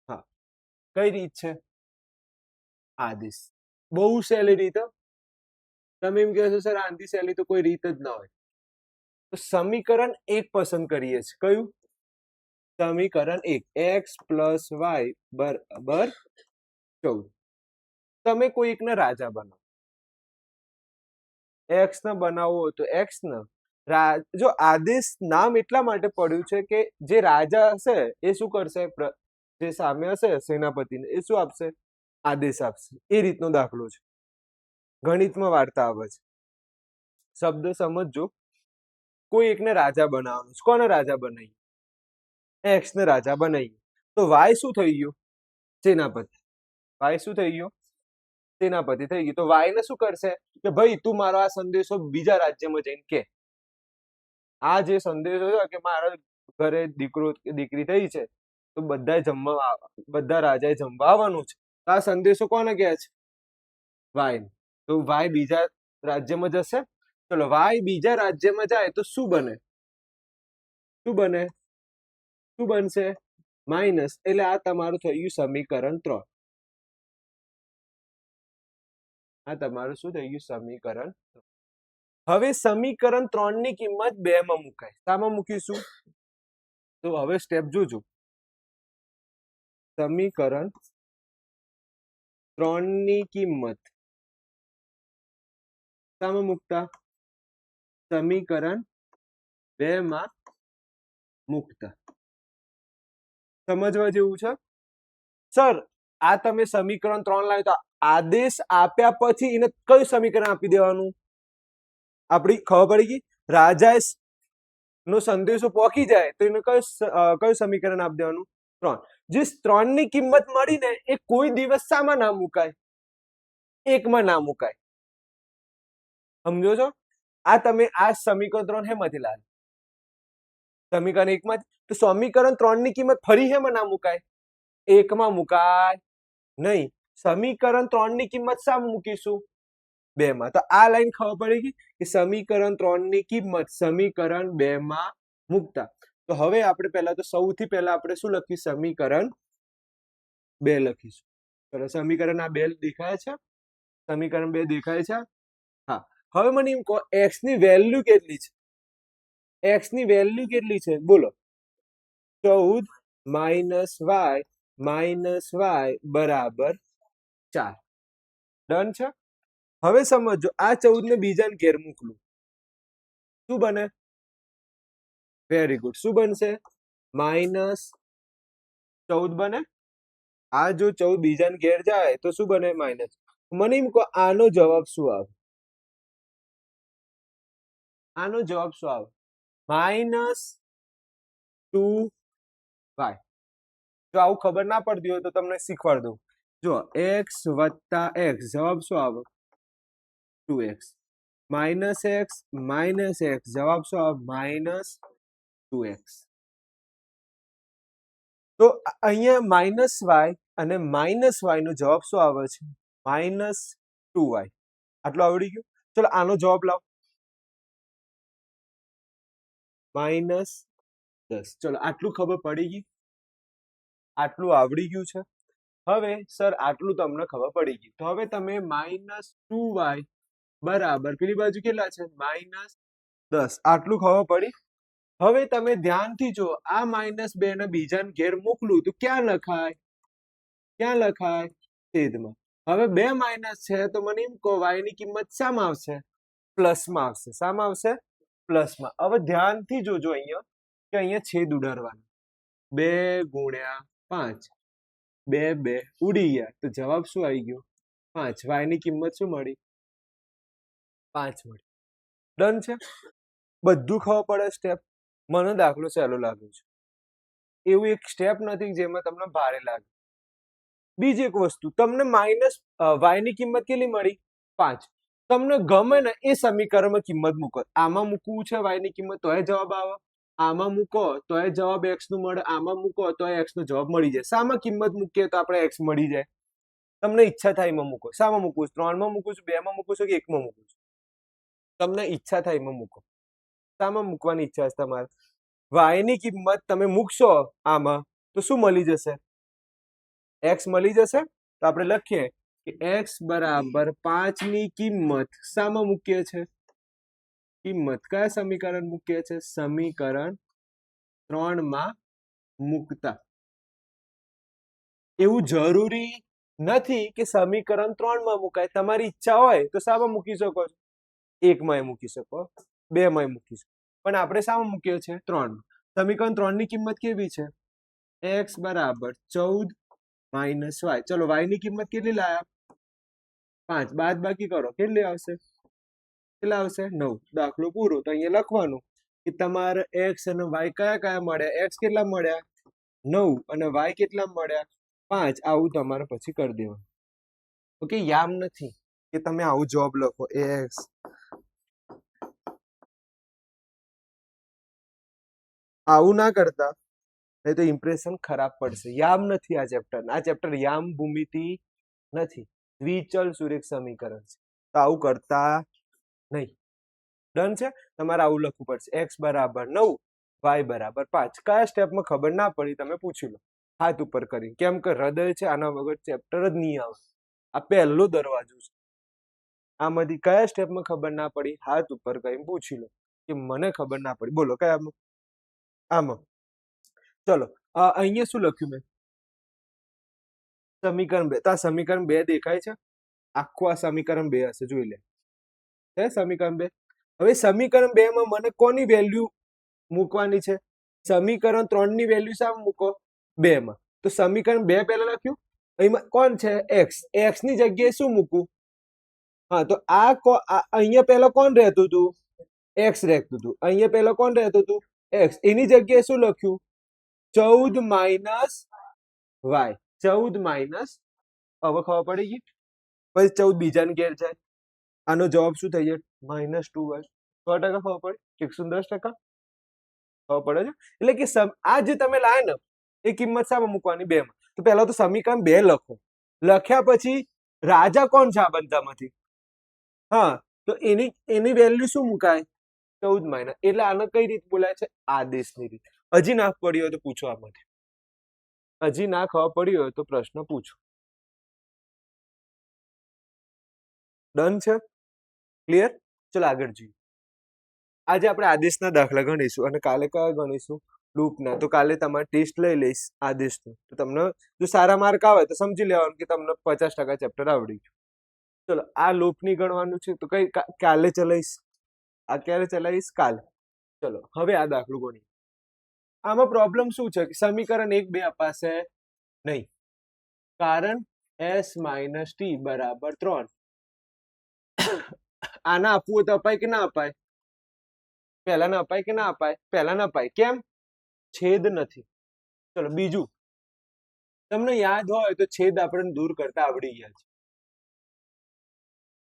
હા, કઈ રીત છે? આદેશ. બહુ સહેલી રીત. તમે એમ કહો છો સર આંધી સહેલી તો કોઈ રીત જ ના હોય. તો સમીકરણ 1 પસંદ કરીએ છીએ. કયું? સમીકરણ 1, x પ્લસ વાય બરાબર 14. તમે કોઈ એકને રાજા બનાવો. એક્સ ને બનાવો તો એક્સ ને જો આદેશ નામ એટલા માટે પડ્યું છે કે જે રાજા હશે એ શું કરશે? જે સામે હશે સેનાપતિને એ શું આપશે? આદેશ આપશે. એ રીતનો દાખલો છે. ગણિતમાં વાર્તા આવે છે. શબ્દ સમજજો. કોઈ એકને રાજા બનાવવાનું છે. કોને રાજા બનાવીએ? એક્સ ને રાજા બનાવીએ તો વાય શું થઈ ગયું? સેનાપતિ. વાય શું થઈ ગયો? સેનાપતિ થઈ ગયું. તો વાય ને શું કરશે કે ભાઈ તું મારો આ સંદેશો બીજા રાજ્યમાં જઈને કે, આ જે સંદેશો છે કે મારા ઘરે દીકરો કે દીકરી થઈ છે તો બધા જમવા, બધા રાજાએ જમવા આવવાનું છે. તો આ સંદેશો કોને કહે છે? વાય. તો વાય બીજા રાજ્યમાં જશે. ચલો વાય બીજા રાજ્યમાં જાય તો શું બને? શું બને? શું બનશે? માઇનસ. એટલે આ તમારું થઈ ગયું સમીકરણ 3. આ તમારું શું થઈ ગયું? સમીકરણ. હવે સમીકરણ 3 ની કિંમત 2 માં મુકાય. શામાં મૂકીશું? તો હવે સ્ટેપ જોજો. સમીકરણ 3 ની કિંમત શામાં મૂકતા? સમીકરણ 2 માં મૂકતા. સમજવા જેવું છે. સર આ તમે સમીકરણ 3 લાવ્યો તો આદેશ આપ્યા પછી એને કયું સમીકરણ આપી દેવાનું? આપણી ખબર પડી ગઈ. રાજા નો સંદેશો પહોંચી જાય તો એને કયું સમીકરણ આપી દેવાનું? 3. જે 3 ની કિંમત મળી ને એ કોઈ દિવસ શામાં ના મુકાય? 1 માં ના મુકાય. સમજો છો? આ તમે આ સમીકરણ 3 હેમાંથી લાવ્યા? સમીકરણ 1 માં. તો સમીકરણ 3 ની કિંમત ફરી હેમાં ના મુકાય? 1 માં મુકાય નહીં. સમીકરણ 3 ની કિંમત શામાં મૂકીશું? 2 માં. તો આ લાઈન ખબર પડી ગઈ કે સમીકરણ 3 ની કિંમત સમીકરણ 2 માં મૂકતા. તો હવે આપણે પહેલા તો સૌથી પહેલા આપણે શું લખીશું? સમીકરણ 2 લખીશું. ચલો સમીકરણ આ 2 દેખાય છે? સમીકરણ 2 દેખાય છે? હા. હવે મને એમ કહો x ની વેલ્યુ કેટલી છે? x ની વેલ્યુ કેટલી છે? બોલો. 14 - y બરાબર 4. ડન છે? હવે સમજો આ 14 ને બીજાને ઘેર મોકલું. શું બને? Very good. શું બનશે? -14 બને. આ જો 14 બીજાને ઘેર જાય તો શું બને? માઇનસ. મને એમ કહો આનો જવાબ શું આવે? આનો જવાબ શું આવે? -2y. જો આવું ખબર ના પડતી હોય તો તમને શીખવાડ દઉં. જો x + x જવાબ શું આવે? 2x. -x - x જવાબ શું આવે? -2x. તો અહીંયા -y અને -y નો જવાબ શું આવે છે? -2y. આટલું આવડી ગયું? ચલો આનો જવાબ લાવો. -10. ચલો આટલું ખબર પડી ગઈ? આટલું આવડી ગયું છે? હવે સર આટલું તમને ખબર પડી ગઈ તો હવે તમે -2y બરાબર પેલી બાજુ કેટલા છે? -10. આટલું ખબર પડી? હવે તમે ધ્યાનથી જો આ -2 ને બીજાને ઘેર મોકલું તો ક્યાં લખાય? ક્યાં લખાય? છેદમાં. હવે 2 માઇનસ છે તો મને એમ કહો y ની કિંમત શામાં આવશે? પ્લસમાં આવશે. શામાં આવશે? પ્લસમાં. હવે ધ્યાનથી જોજો અહીંયા કે અહીંયા છેદ ઉડાડવાનો. 2 ગુણ્યા 5. 2 2 ઉડી ગયા તો જવાબ શું આવી ગયો? 5. y ની કિંમત શું મળી? 5 મળી. ડન છે? બધું ખબર પડે સ્ટેપ? મને દાખલો સહેલો લાગ્યો છે. એવું એક સ્ટેપ નથી જેમાં તમને ભારે લાગે. બીજી એક વસ્તુ, તમને માઇનસ y ની કિંમત કેટલી મળી? 5. તમને ગમે ને એ સમીકરણમાં કિંમત મૂકો. આમાં મૂકવું છે y ની કિંમત તોય જવાબ આવે, આમાં મૂકો તોય જવાબ x નું મળે, આમાં મૂકો તોય x નો જવાબ મળી જાય. શામાં કિંમત મૂકીએ તો આપણે x મળી જાય? તમને ઈચ્છા થાય એમાં મૂકો. શામાં મૂકવું? 3 માં મૂકું છું, 2 માં મૂકું છું કે 1 માં મૂકું છું? તમને ઈચ્છા થાય એમાં મૂકો. શામાં મૂકવાની ઈચ્છા છે તમારે? y ની કિંમત તમે મૂકશો આમાં તો શું મળી જશે? x મળી જશે. તો આપણે લખીએ કે x બરાબર 5 ની કિંમત શામાં મૂકીએ છે? કિંમત કયા સમીકરણ મૂકીએ છે? સમીકરણ 3 માં મૂકતા. એવું જરૂરી નથી કે સમીકરણ 3 માં મુકાય. તમારી ઈચ્છા હોય તો શામાં મૂકી શકો છો? 1 માં મૂકી શકો, 2 માં મૂકી શકો, પણ આપણે શામાં મૂકીએ છે? 3 માં. સમીકરણ 3 ની કિંમત કેવી છે? x બરાબર 14 માઇનસ y. ચલો y ની કિંમત કેટલી લાયા? 5. બાદ બાકી કરો કેટલી આવશે? કેટલા આવશે? 9. દાખલો પૂરો. તો અહીંયા લખવાનું કે તમારે x અને y કયા કયા મળ્યા? x કેટલા મળ્યા? 9 અને y કેટલા મળ્યા? 5. આવું તમારે પછી કરી દેવાનું. ઓકે, યામ નથી કે તમે આવું જવાબ લખો x આવું ના કરતા, નહીં તો ઇમ્પ્રેશન ખરાબ પડશે. યામ નથી આ ચેપ્ટર. આ ચેપ્ટર યામ ભૂમિતિ નથી, દ્વિચલ સુરેખ સમીકરણ છે. તો આવું કરતા નહીં. ડન છે? તમારે આવું લખવું પડશે x બરાબર 9 y બરાબર 5. કયા સ્ટેપમાં ખબર ના પડી તમે પૂછી લો હાથ ઉપર કરી. કેમ કે હૃદય છે, આના વગર ચેપ્ટર જ નહીં આવે. આ પહેલો દરવાજો છે. આમાંથી કયા સ્ટેપમાં ખબર ના પડી હાથ ઉપર કરીને પૂછી લો કે મને ખબર ના પડી. બોલો કયામાં? આમાં. ચલો અહીંયા શું લખ્યું મેં? સમીકરણ 2. તો આ સમીકરણ 2 દેખાય છે? આખું આ સમીકરણ 2 હશે, જોઈ લે. છે સમીકરણ 2? હવે સમીકરણ 2 માં મને કોની વેલ્યુ મૂકવાની છે? સમીકરણ 3 ની વેલ્યુ શામાં મૂકો? 2 માં. તો સમીકરણ 2 પહેલા લખ્યું, અહીંમાં કોણ છે? x. x ની જગ્યાએ શું મૂકું? હા, તો અહીંયા પહેલા કોણ રહેતું હતું? x રહેતું હતું. અહીંયા પહેલા કોણ રહેતું હતું? x. એની જગ્યાએ શું લખ્યું? 14 માઇનસ y. 14 માઇનસ, હવે ખબર પડી ગઈ? પછી 14 બીજાને ઘેર જાય, આનો જવાબ શું થઈ જાય? -2y. 100% ખબર પડી? 110% ખબર પડે છે? એટલે કે આ જે તમે લાયા ને એ કિંમત શામાં મૂકવાની? 2 માં. તો પહેલા તો સમીકરણ 2 લખો. લખ્યા પછી રાજા કોણ છે આ બધામાંથી? હા, તો એની વેલ્યુ શું મુકાય? 14 માઇનસ. એટલે આને કઈ રીત બોલાય છે? આદેશની રીત. હજી ના પડી હોય તો પૂછો આમાંથી. હજી ના ખબર પડી હોય તો પ્રશ્ન પૂછો. ડન છે? ક્લિયર? ચલો આગળ જોઈએ. આજે આપણે આદેશના દાખલા ગણીશું અને કાલે કયા ગણીશું? લૂપના. તો કાલે તમારે ટેસ્ટ લઈ લઈશ આદેશનું. તો તમને જો સારા માર્ક આવે તો સમજી લેવાનું કે તમને 50% ચેપ્ટર આવડી ગયું. ચલો આ લૂપની ગણવાનું છે તો કઈ કાલે ચલાવીશ. આ ક્યારે ચલાવીશ? કાલે. ચલો હવે આ દાખલું ગણીએ. આમાં પ્રોબ્લેમ શું છે? સમીકરણ 1 2 અપાશે નહીં, કારણ s - t બરાબર 3. આના આપવું હોય તો અપાય કે ના અપાય? પહેલા ના અપાય કે ના અપાય? પહેલા ના અપાય. કેમ? છેદ નથી. ચલો બીજું, તમને યાદ હોય તો છેદ આપણને દૂર કરતા આવડી ગયા છે.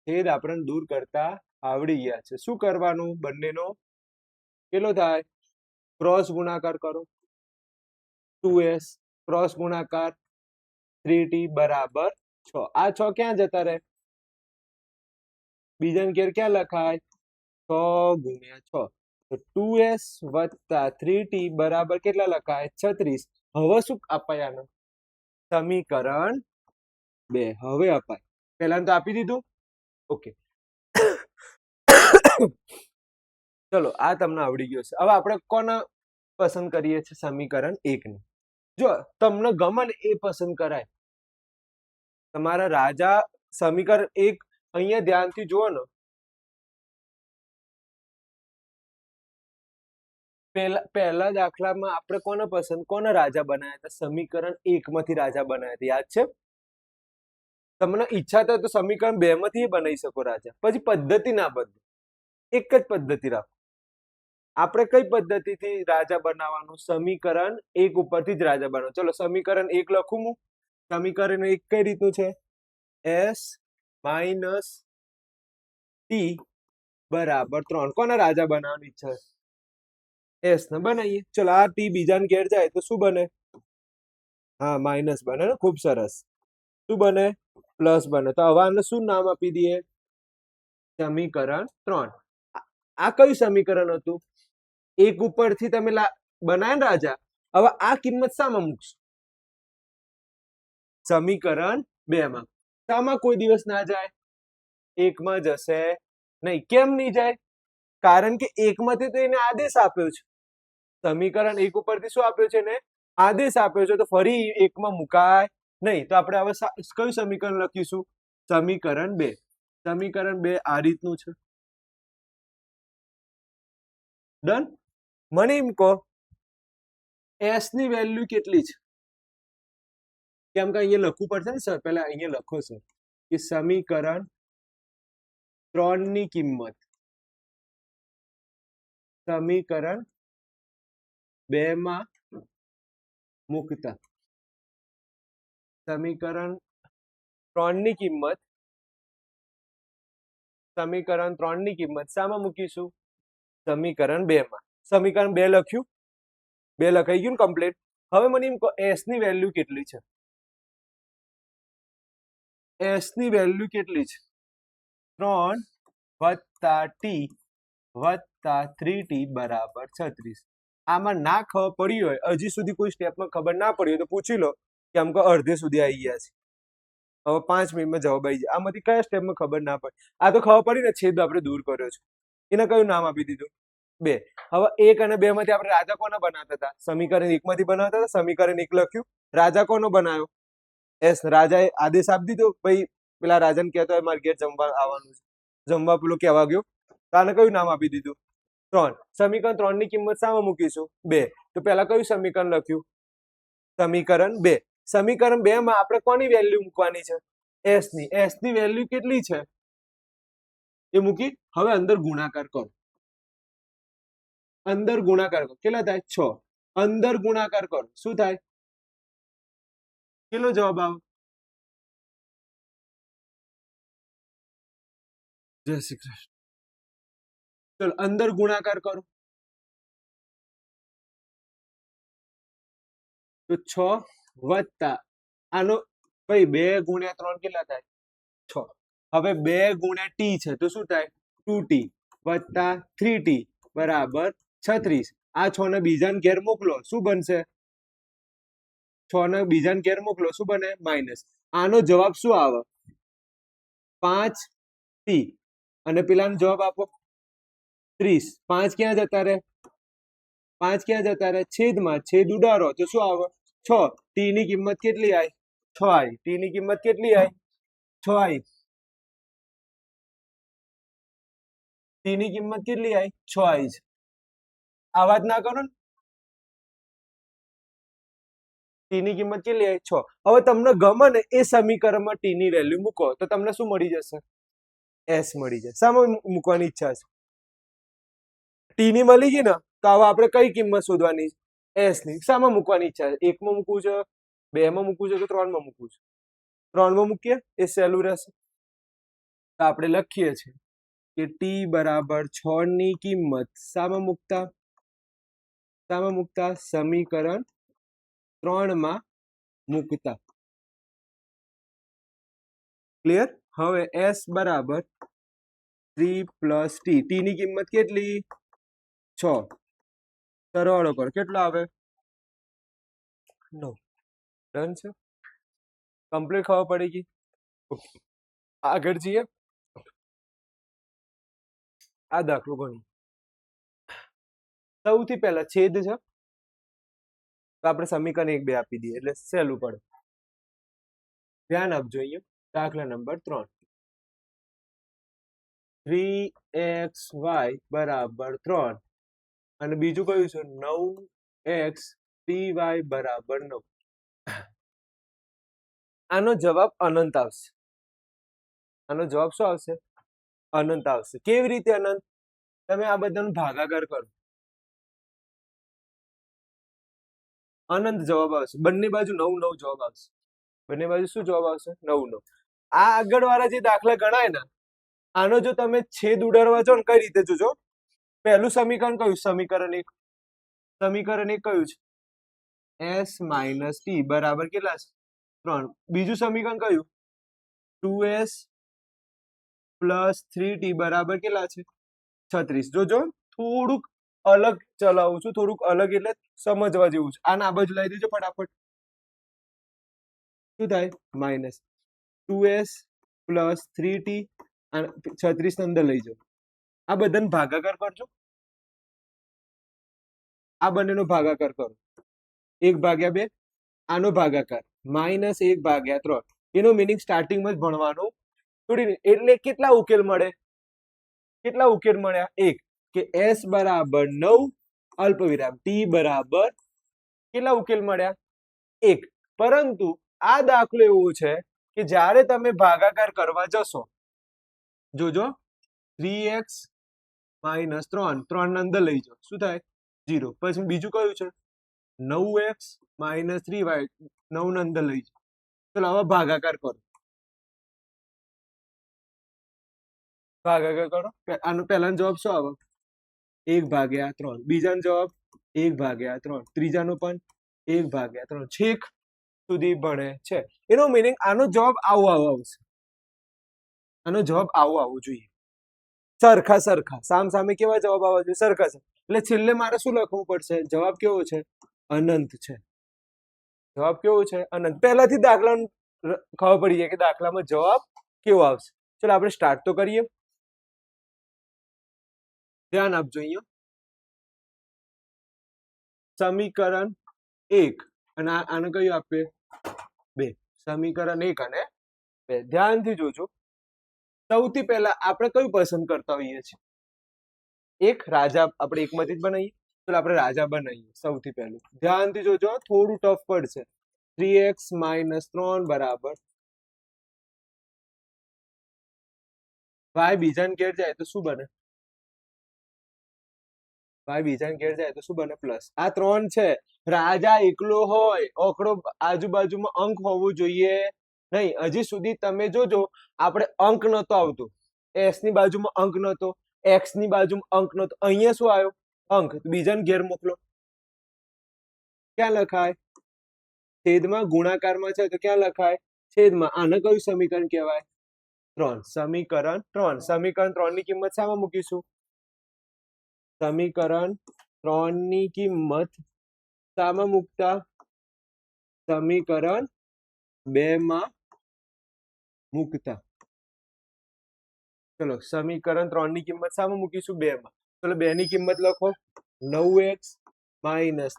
છેદ આપણને દૂર કરતા આવડી ગયા છે. શું કરવાનું? બંનેનો કેટલો થાય? ક્રોસ ગુણાકાર કરો. 2s ક્રોસ ગુણાકાર 3t બરાબર 6. આ 6 ક્યાં જતા રહે? બીજાને ઘેર ક્યાં લખાય? 6 ગુણ્યા 6. તો 2s વત્તા 3t બરાબર કેટલા લખાય? 36. હવે શું અપાય આને? સમીકરણ 2 હવે અપાય. પહેલા તો આપી દીધું. ઓકે. ચલો આ તમને આવડી ગયો છે. હવે આપણે કોને પસંદ કરીએ છીએ? સમીકરણ 1 ને. જો તમને ગમે ને એ પસંદ કરાય. તમારા રાજા સમીકરણ એક અહીંયા ધ્યાનથી જુઓ ને, પહેલા દાખલામાં આપણે કોને રાજા બનાવ્યા હતા? સમીકરણ એક માંથી રાજા બનાવ્યા હતા, યાદ છે? તમને ઈચ્છા થાય તો સમીકરણ બે માંથી બનાવી શકો રાજા. પછી પદ્ધતિ ના બદલો, એક જ પદ્ધતિ રાખો. આપણે કઈ પદ્ધતિથી રાજા બનાવવાનું? સમીકરણ એક ઉપરથી જ રાજા બનાવવાનું. ચલો સમીકરણ એક લખું હું. સમીકરણ એક કઈ રીતનું છે? s માઇનસ ટી બરાબર 3. કોને રાજા બનાવવાની ઈચ્છા છે? s ને બનાવીએ. ચલો આ ટી બીજાને ઘેર જાય તો શું બને? હા, માઇનસ બને ને. ખૂબ સરસ. શું બને? પ્લસ બને. તો હવે આને શું નામ આપી દઈએ? સમીકરણ 3. આ કયું સમીકરણ હતું? એક ઉપરથી તમે બનાવ્યા ને રાજા. હવે આ કિંમત શામાં મૂકશો? સમીકરણ 2 માં. શામાં કોઈ દિવસ ના જાય? એકમાં જશે નહીં. કેમ નહીં જાય? કારણ કે એકમાંથી તો એને આદેશ આપ્યો છે. સમીકરણ એક ઉપરથી શું આપ્યો છે ને? આદેશ આપ્યો છે. તો ફરી એકમાં મુકાય નહીં. તો આપણે હવે કયું સમીકરણ લખીશું? સમીકરણ 2. સમીકરણ 2 આ રીતનું છે. ડન. મને એમ કહો, s ની વેલ્યુ કેટલી છે? કેમ કે અહીંયા લખવું પડશે ને સર. પહેલા અહીંયા લખો સર કે સમીકરણ 3 ની કિંમત સમીકરણ 2 માં મૂકતા. સમીકરણ 3 ની કિંમત શામાં મૂકીશું? સમીકરણ 2 માં. સમીકરણ 2 લખ્યું? 2 લખાઈ ગયું ને કમ્પ્લીટ. હવે મને એમ કહો, s ની વેલ્યુ કેટલી છે? s ની વેલ્યુ કેટલી છે? 3 વત્તા ટી વત્તા 3t બરાબર 36. આમાં ના ખબર પડી હોય, હજી સુધી કોઈ સ્ટેપમાં ખબર ના પડી હોય તો પૂછી લો, કેમ કે અડધે સુધી આવી ગયા છે. હવે 5 મિનિટમાં જવાબ આવી જાય. આમાંથી કયા સ્ટેપમાં ખબર ના પડે? આ તો ખબર પડી ને, છેદ આપણે દૂર કર્યો છે. એને કયું નામ આપી દીધું? 2. હવે 1 અને 2 માંથી આપણે રાજા કોને બનાવતા હતા? સમીકરણ 1 માંથી બનાવતા હતા. સમીકરણ 1 લખ્યું. રાજા કોનો બનાવ્યો? s. રાજાએ આદેશ આપી દીધો, ભાઈ પેલા રાજાને કહેતો હોય મારે ઘેર જમવા આવવાનું છે. જમવા પેલો કહેવા ગયો. તો આને કયું નામ આપી દીધું? 3. સમીકરણ 3 ની કિંમત શામાં મૂકીશું? 2. તો પેલા કયું સમીકરણ લખ્યું? સમીકરણ 2. સમીકરણ 2 માં આપણે કોની વેલ્યુ મૂકવાની છે? s ની. s ની વેલ્યુ કેટલી છે એ મૂકી. હવે અંદર ગુણાકાર કરો. અંદર ગુણાકાર કરો. કેટલા થાય? 6. અંદર ગુણાકાર કરો. શું થાય? કેટલો જવાબ આવે? જય શ્રી કૃષ્ણ. ચલો અંદર ગુણાકાર કરો. તો 6 વત્તા આનો ભાઈ 2 ગુણ્યા 3 કેટલા થાય? 6. હવે 2 ગુણ્યા ટી છે તો શું થાય? 2t વત્તા 3t બરાબર 36. આ 6 ને બીજાને ઘેર મોકલો. શું બનશે? 6 ને બીજાને ઘેર મોકલો. શું બને? માઇનસ. આનો જવાબ શું આવે? 5t. અને પેલાનો જવાબ આપો 30. 5 ક્યાં જતા રહે? 5 ક્યાં જતા રહે? છેદમાં. છેદ ઉડાડો તો શું આવે? 6. ટી ની કિંમત કેટલી આવી? 6 આવી. ટી ની કિંમત કેટલી આવી? 6 આવી. ટી ની કિંમત કેટલી આવી? 6 આવી છે. આ વાત ના કરો ને. ટી ની કિંમત કેટલી આવી? 6. હવે તમને ગમે ને એ સમીકરણમાં ટી ની વેલ્યુ મૂકો તો તમને શું મળી જશે? s મળી જશે. શામાં મૂકવાની ઈચ્છા છે? ટી ની મળી ગઈ ને, તો હવે આપણે કઈ કિંમત શોધવાની? s ની. શામાં મૂકવાની ઈચ્છા છે? 1 માં મૂકવું છે, 2 માં મૂકવું છે કે 3 માં મૂકવું છે? 3 માં મૂકીએ, એ સહેલું રહેશે. તો આપણે લખીએ છીએ કે ટી બરાબર 6 ની કિંમત શામાં મૂકતા? સમીકરણ 3 માં મૂકતા. ક્લિયર? હવે s બરાબર 3 પ્લસ ટી. ટી ની કિંમત કેટલી? 6. સરવાળો કરો. કેટલો આવે? 9. ડન છે. કમ્પ્લીટ ખબર પડી ગઈ. આગળ જઈએ. આ દાખલો ગણો. સૌથી પહેલા છેદ છે તો આપણે સમીકરણ 1 2 આપી દઈએ એટલે સહેલું પડે. ધ્યાન આપજો અહીંયા દાખલા નંબર 3 3xy બરાબર 3 અને બીજું કયું છે 9x ty બરાબર 9. આનો જવાબ અનંત આવશે. આનો જવાબ શું આવશે? અનંત આવશે. કેવી રીતે અનંત? તમે આ બધાનો ભાગાકાર કરો, અનંત જવાબ આવશે. બંને બાજુ 9 9 જવાબ આવશે. બંને બાજુ શું જવાબ આવશે? 9 9. આ આગળ વાળા જે દાખલા ગણાય ને, આનો જો તમે છેદ ઉડાડવા જો ને કઈ રીતે જોજો. પહેલું સમીકરણ કયું? સમીકરણ 1. સમીકરણ 1 કયું છે? s - t બરાબર કેટલા છે? 3. બીજું સમીકરણ કયું? 2s + 3t બરાબર કેટલા છે? 36. જોજો થોડુંક અલગ ચલાવું છું, થોડુંક અલગ એટલે સમજવા જેવું છે. આને આ બાજુ લાવી દેજો ફટાફટ. શું થાય? -2s + 3t અને 36 અંદર લઈ જાઓ. આ બધાને ભાગાકાર કરજો. આ બંનેનો ભાગાકાર કરો. 1/2 આનો ભાગાકાર -1/3. એનો મીનિંગ સ્ટાર્ટિંગમાં જ ભણવાનું થોડી. એટલે કેટલા ઉકેલ મળે? કેટલા ઉકેલ મળ્યા? 1 કે s બરાબર 9 અલ્પવિરામ t બરાબર કેટલા ઉકેલ મળ્યા? 1. પરંતુ આ દાખલો એવો છે કે જ્યારે તમે ભાગાકાર કરવા જશો, જોજો 3x - 3 3 ને અંદર લઈ જાઓ, શું થાય? 0. પછી બીજું કયું છે? 9x - 3y 9 ને અંદર લઈ જાઓ. ચલો હવે ભાગાકાર કરો. ભાગાકાર કરો. આનો પહેલાનો જવાબ શું આવે? 1/3. બીજાનો જવાબ 1/3. ત્રીજાનો પણ 1/3. છેક સુધી ભણે છે. એનો મીનિંગ આનો જવાબ આવો આવશે. આનો જવાબ આવો જોઈએ. સરખા સરખા સામ સામે કેવા જવાબ આવવા જોઈએ? સરખા છે. એટલે છેલ્લે મારે શું લખવું પડશે? જવાબ કેવો છે? અનંત છે. જવાબ કેવો છે? અનંત. પહેલાથી દાખલા ખબર પડી જાય કે દાખલામાં જવાબ કેવો આવશે. ચલો આપણે સ્ટાર્ટ તો કરીએ. ધ્યાન આપજો અહીંયા. સમીકરણ 1 અને આને કયું આપે? 2. સમીકરણ 1 અને 2. ધ્યાનથી જોજો. સૌથી પહેલા આપણે કયું પસંદ કરતા હોઈએ છીએ? એક રાજા. આપણે એકમાંથી જ બનાવીએ. ચલો આપણે રાજા બનાવીએ સૌથી પહેલું. ધ્યાનથી જોજો, થોડું ટફ પડશે. 3x - 3 બરાબર y બીજાને ઘેર જાય તો શું બને? y બીજાને ઘેર જાય તો શું બને? પ્લસ. આ 3 છે. રાજા એકલો હોય, ઓકડો આજુબાજુમાં અંક હોવું જોઈએ નહીં. હજી સુધી તમે જોજો આપણે અંક નતો આવતો. s ની બાજુમાં અંક નતો, x ની બાજુમાં અંક નતો. અહીંયા શું આવ્યો? અંક. બીજાને ઘેર મોકલો. ક્યાં લખાય? છેદમાં. ગુણાકારમાં છે તો ક્યાં લખાય? છેદમાં. આને કયું સમીકરણ કહેવાય? 3. સમીકરણ 3. સમીકરણ 3 ની કિંમત શામાં મૂકીશું? સમીકરણ 3 ની કિંમત શામાં મૂકતા? સમીકરણ 2 માં મૂકતા. ચલો સમીકરણ 3 ની કિંમત શામાં મૂકીશું? 2 માં. ચલો 2 ની કિંમત લખો. 9x -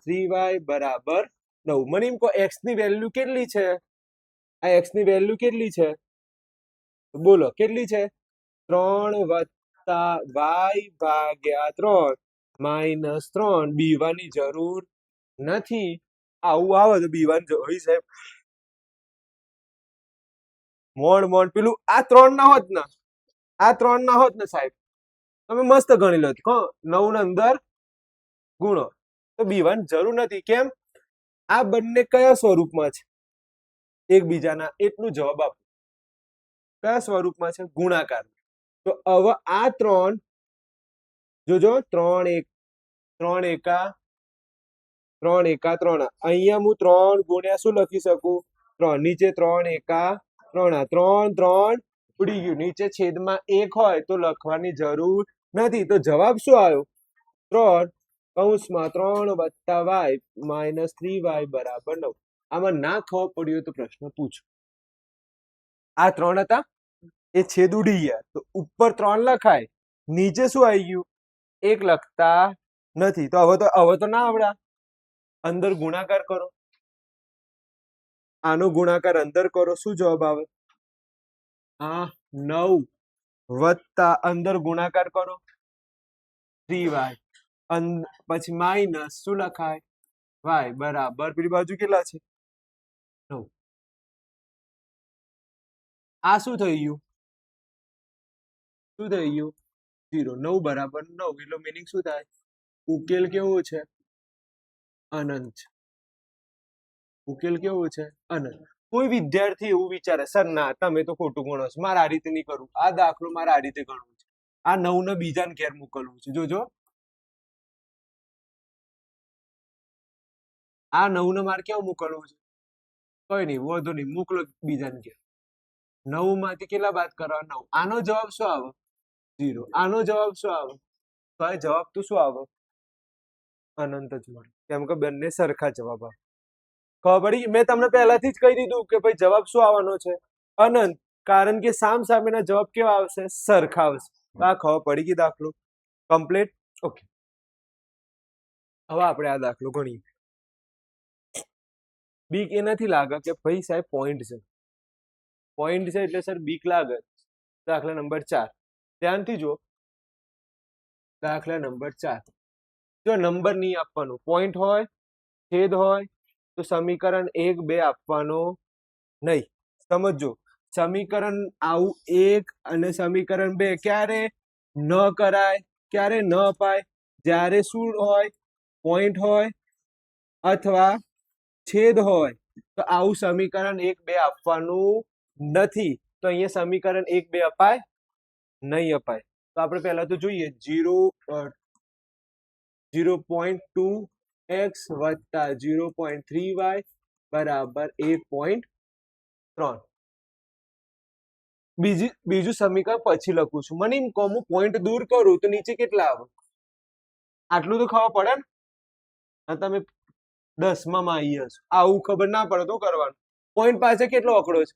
3y બરાબર 9. મને એમ કહો x ની વેલ્યુ કેટલી છે? આ x ની વેલ્યુ કેટલી છે? બોલો કેટલી છે? 3 + y/3 - 3. બીવાની જરૂર નથી. આવું આવે તો બીવાની જોઈ સાહેબ. મોણ પેલું આ 3 ના હોત ને, આ 3 ના હોત ને સાહેબ, તમે મસ્ત ગણી લો. 9 ને અંદર ગુણો તો બીવાની જરૂર નથી. કેમ? આ બંને કયા સ્વરૂપમાં છે? એકબીજાના. એટલું જવાબ આપો. કયા સ્વરૂપમાં છે? ગુણાકાર. તો હવે આ 3 જોજો. 3 એકા 3. અહીંયા હું 3 ગુણ્યા શું લખી શકું? 3. નીચે 3 એકા 3. 3 3 ઉડી ગયું. નીચે છેદમાં 1 હોય તો લખવાની જરૂર નથી. તો જવાબ શું આવ્યો? 3 કૌંસમાં 3 + y - 3y બરાબર 9. આમાં ના ખબર પડ્યો તો પ્રશ્ન પૂછો. આ 3 હતા, એ છેદ ઉડી ગયા તો ઉપર 3 લખાય. નીચે શું આવી ગયું? 1 લખતા નથી. તો હવે તો ના આવડા. અંદર ગુણાકાર કરો. આનો ગુણાકાર અંદર કરો, શું જવાબ આવે? આ 9 વત્તા અંદર ગુણાકાર કરો 3y, પછી માઇનસ શું લખાય? y બરાબર પેલી બાજુ કેટલા છે? 9. આ શું થઈ ગયું? શું થઈ ગયું? 0. 9 બરાબર 9 એટલે મીનિંગ શું થાય? ઉકેલ કેવો છે? અનંત. ઉકેલ કેવો છે? અનંત. કોઈ વિદ્યાર્થી એવું વિચારે, સર ના તમે તો ખોટું ગણો છો, મારે આ રીતે નહીં કરવું, આ દાખલો મારે આ રીતે ગણવું છે, આ 9 ને બીજાને ઘેર મોકલવું છે. જોજો આ 9 ને મારે કેવું મોકલવું છે? કઈ નહીં, વધુ નહીં, મોકલો બીજાને ઘેર. 9 માંથી કેટલા બાદ કરવા? 9. આનો જવાબ શું આવે? 0. આનો જવાબ શું આવે? તો આ જવાબ તો શું આવે? અનંત જ મળે, કેમ કે બંને સરખા જવાબ આવે. ખબર પડી? મેં તમને પહેલાથી જ કહી દીધું કે ભાઈ જવાબ શું આવવાનો છે? અનંત. કારણ કે સામેના જવાબ કેવા આવશે? સરખા આવશે. આ ખબર પડી ગઈ? દાખલો કમ્પ્લીટ. ઓકે, હવે આપણે આ દાખલો ગણીએ. બીક એનાથી લાગે કે ભાઈ સાહેબ પોઈન્ટ છે, પોઈન્ટ છે એટલે સર બીક લાગે. દાખલા નંબર 4 ધ્યાનથી જો. દાખલા નંબર 4 જો નંબર નહીં આપવાનું, પોઈન્ટ હોય, છેદ હોય તો સમીકરણ 1 2 આપવાનો નહીં. સમજો, સમીકરણ આવું 1 અને સમીકરણ 2 ક્યારે ન કરાય, ક્યારે ન અપાય? જ્યારે શું હોય? પોઈન્ટ હોય અથવા છેદ હોય તો આવું સમીકરણ 1 2 આપવાનું નથી. તો અહીંયા સમીકરણ 1 2 અપાય નહીં અપાય. તો આપણે પહેલા તો જોઈએ 0.2x વત્તા 0.3y બરાબર 1.3. બીજું સમીકરણ પછી લખું છું. મને એમ કહું પોઈન્ટ દૂર કરું તો નીચે કેટલા આવે? આટલું તો ખબર પડે ને. તમે 10માં આવી હશો, આવું ખબર ના પડે તો કરવાનું. પોઈન્ટ પાસે કેટલો આંકડો છે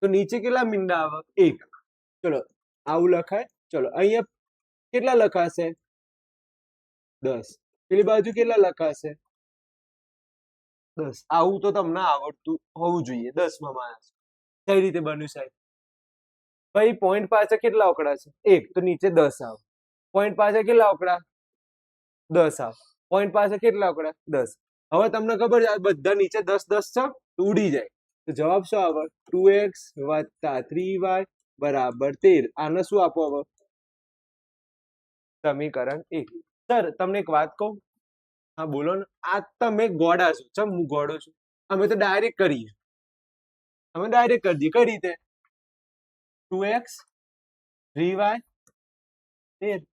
તો નીચે કેટલા મીંડા આવે? 1. ચલો આવું લખાય. ચલો અહીંયા કેટલા લખાશે? 10. પેલી બાજુ કેટલા લખાશે? 10. આવું તો તમને આવડતું હોવું જોઈએ 10માં માણસ. કઈ રીતે બન્યું સાહેબ? ભાઈ પોઈન્ટ પાસે કેટલા આંકડા છે? 1. તો નીચે 10 આવે. પોઈન્ટ પાસે કેટલા આંકડા? 10 આવે. પોઈન્ટ પાસે કેટલા આંકડા? 10. હવે તમને ખબર છે આ બધા નીચે 10 10 છે તો ઉડી જાય. તો જવાબ શું આવે? 2x વત્તા 3y બરાબર 13. આને શું આપો હવે? સમીકરણ 1. સર તમને એક વાત કહું? હા બોલો ને. આ તમે ગોડા છો. ચમ હું ગોડો છું? અમે તો ડાયરેક્ટ કરીએ. અમે ડાયરેક્ટ કરી દઈએ. કઈ રીતે? 2x 3y 13.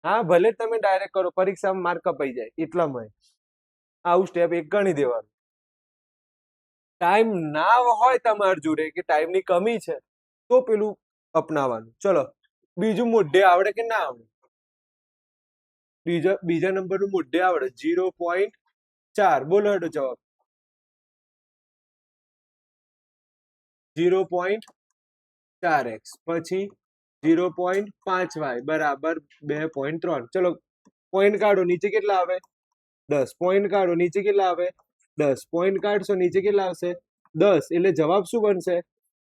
હા ભલે તમે ડાયરેક્ટ કરો, પરીક્ષામાં માર્ક કપાઈ જાય એટલામાં આવું સ્ટેપ 1 ગણી દેવાનું. ટાઈમ ના હોય તમારી જોડે કે ટાઈમની કમી છે તો પેલું અપનાવવાનું. ચલો બીજું મોઢે આવડે કે ના આવડે? બીજા નંબરનું મોઢે આવડે 0.4. બોલો હેડો જવાબ. 0.4x પછી 0.5y બરાબર 2.3. ચલો પોઈન્ટ કાઢો, નીચે કેટલા આવે? 10. પોઈન્ટ કાઢો, નીચે કેટલા આવે? 10. પોઈન્ટ કાઢશો નીચે કેટલા આવશે? 10. એટલે જવાબ શું બનશે?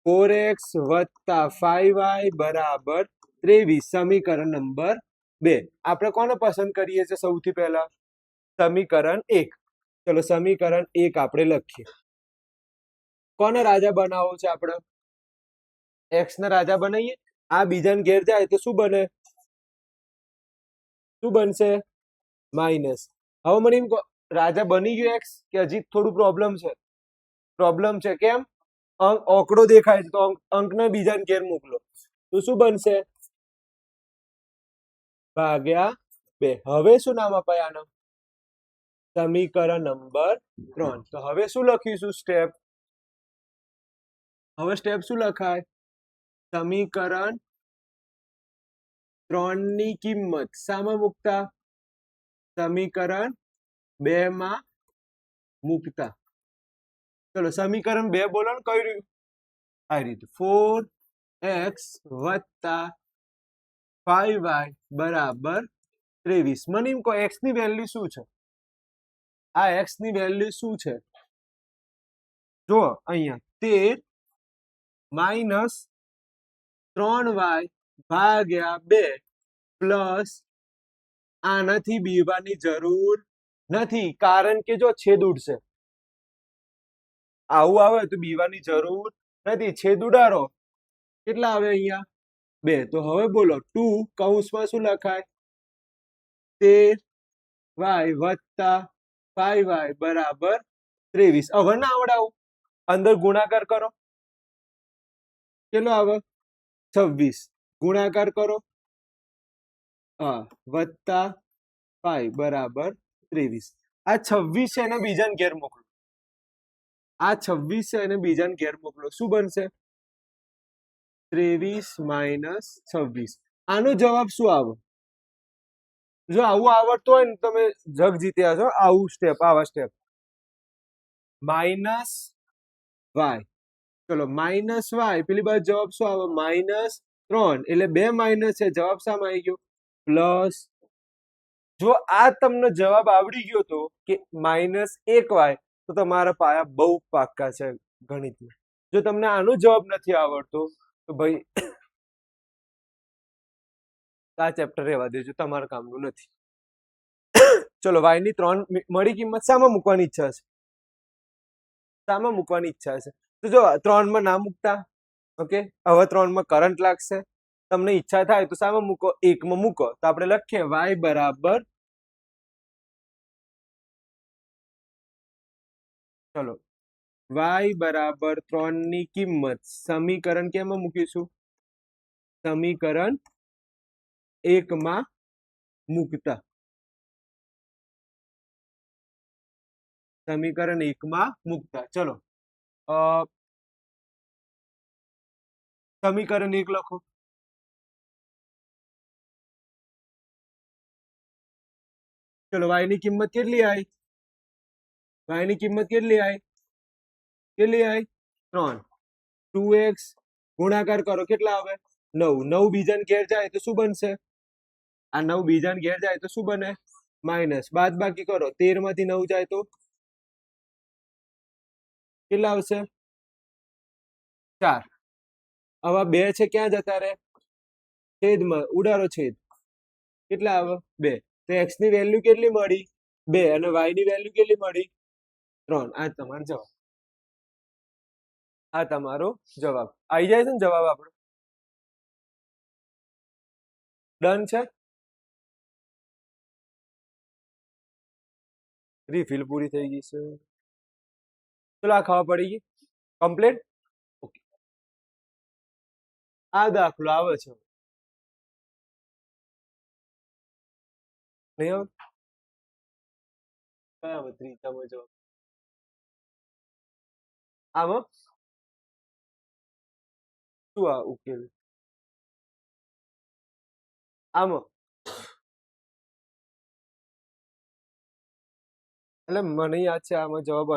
4x વત્તા 5y બરાબર 23. સમીકરણ નંબર 2. આપણે કોને પસંદ કરીએ છીએ સૌથી પહેલા? સમીકરણ 1. ચલો સમીકરણ 1 આપણે લખીએ. કોને રાજા બનાવવો છે આપણે? x ને રાજા બનાવીએ. આ બીજાને ઘેર જાય તો શું બને? શું બનશે? માઇનસ. હવે મને એમ રાજા બની ગયો x કે હજી થોડું પ્રોબ્લેમ છે? પ્રોબ્લેમ છે. કેમ? આંકડો દેખાય છે તો અંકને બીજાને ઘેર મોકલો તો શું બનશે? ભાગ્યા 2. હવે શું નામ અપાય આનો? સમીકરણ નંબર 3. તો હવે શું લખીશું સ્ટેપ? હવે સ્ટેપ શું લખાય? સમીકરણ 3 ની કિંમત શામાં મૂકતા? સમીકરણ 2 માં મૂકતા. ચલો સમીકરણ 2 બોલો ને કઈ રહ્યું? આ રીતે 4x વત્તા 5y બરાબર 23. મને એમ કહો x ની વેલ્યુ શું છે? આ x ની વેલ્યુ શું છે? જો અહીંયા 13 માઇનસ 3y ભાગ્યા 2 પ્લસ આનાથી બીવાની જરૂર નથી, કારણ કે જો છેદ ઉડશે, આવું આવે તો બીવાની જરૂર નથી, છેદ ઉડાડો કેટલા આવે અહીંયા 2, તો હવે બોલો 2 કૌંસમાં શું લખાય 13y વત્તા 5y બરાબર 23. હવે ના આવડાવું, અંદર ગુણાકાર કરો કેટલો આવે 26, ગુણાકાર કરો હા વત્તા 5 બરાબર 23. આ 26 છે એને બીજાને ઘેર મોકલો, આ 26 છે એને બીજાને ઘેર મોકલો, શું બનશે 23 માઇનસ 26. આનો જવાબ શું આવે? જો આવું આવડતું હોય ને તમે જગ જીત્યા છો. આવું સ્ટેપ, આવા સ્ટેપ માઇનસ વાય, ચલો માઇનસ વાય, પેલી બાજુ જવાબ શું આવે -3, એટલે 2 માઇનસ છે, જવાબ શામાં આવી ગયો પ્લસ. જો આ તમને જવાબ આવડી ગયો તો કે -1y, તો તમારા પાયા બહુ પાક્કા છે ગણિતમાં. જો તમને આનો જવાબ નથી આવડતો તો ભાઈ આ ચેપ્ટર રહેવા દેજો, તમારા કામનું નથી. ચલો y ની 3 મળી કિંમત શામાં મૂકવાની ઈચ્છા છે? શામાં મૂકવાની ઈચ્છા છે? તો જો 3 માં ના મૂકતા, ઓકે. હવે 3 માં કરંટ લાગશે, તમને ઈચ્છા થાય તો શામાં મૂકો 1 માં મૂકો. તો આપણે લખીએ y બરાબર, ચલો y બરાબર 3 ની કિંમત સમીકરણ કેમાં મૂકીશું? સમીકરણ 1 માં મૂકતા, સમીકરણ 1 માં મૂકતા. ચલો સમીકરણ 1 લખો. ચલો y ની કિંમત કેટલી આવી? y ની કિંમત કેટલી આવી? કેટલી આવી 3. 2x ગુણાકાર કરો કેટલા આવે 9. 9 બીજાને ઘેર જાય તો શું બનશે? આ 9 બીજાને ઘેર જાય તો શું બને માઇનસ. બાદ બાકી કરો, 13 માંથી 9 જાય તો કેટલા આવશે 4. હવે 2 છે ક્યાં જતા રહે છેદમાં, ઉડાડો છેદ, કેટલા આવે 2. તો x ની વેલ્યુ કેટલી મળી 2 અને y ની વેલ્યુ કેટલી મળી 3. આ તમારો જવાબ, આ તમારો જવાબ આવી જાય છે ને જવાબ આપણો ડન છે. રીફિલ પૂરી થઈ ગઈ છે. ચલો આ ખબર પડી ગઈ કમ્પ્લીટ. ઓકે, આ દાખલો આવે છે નહીં આવે કયા આવે ત્રીજામાં જવાબ આમાં શું આ ઉકેલ આમાં, એટલે મને યાદ છે આમાં જવાબ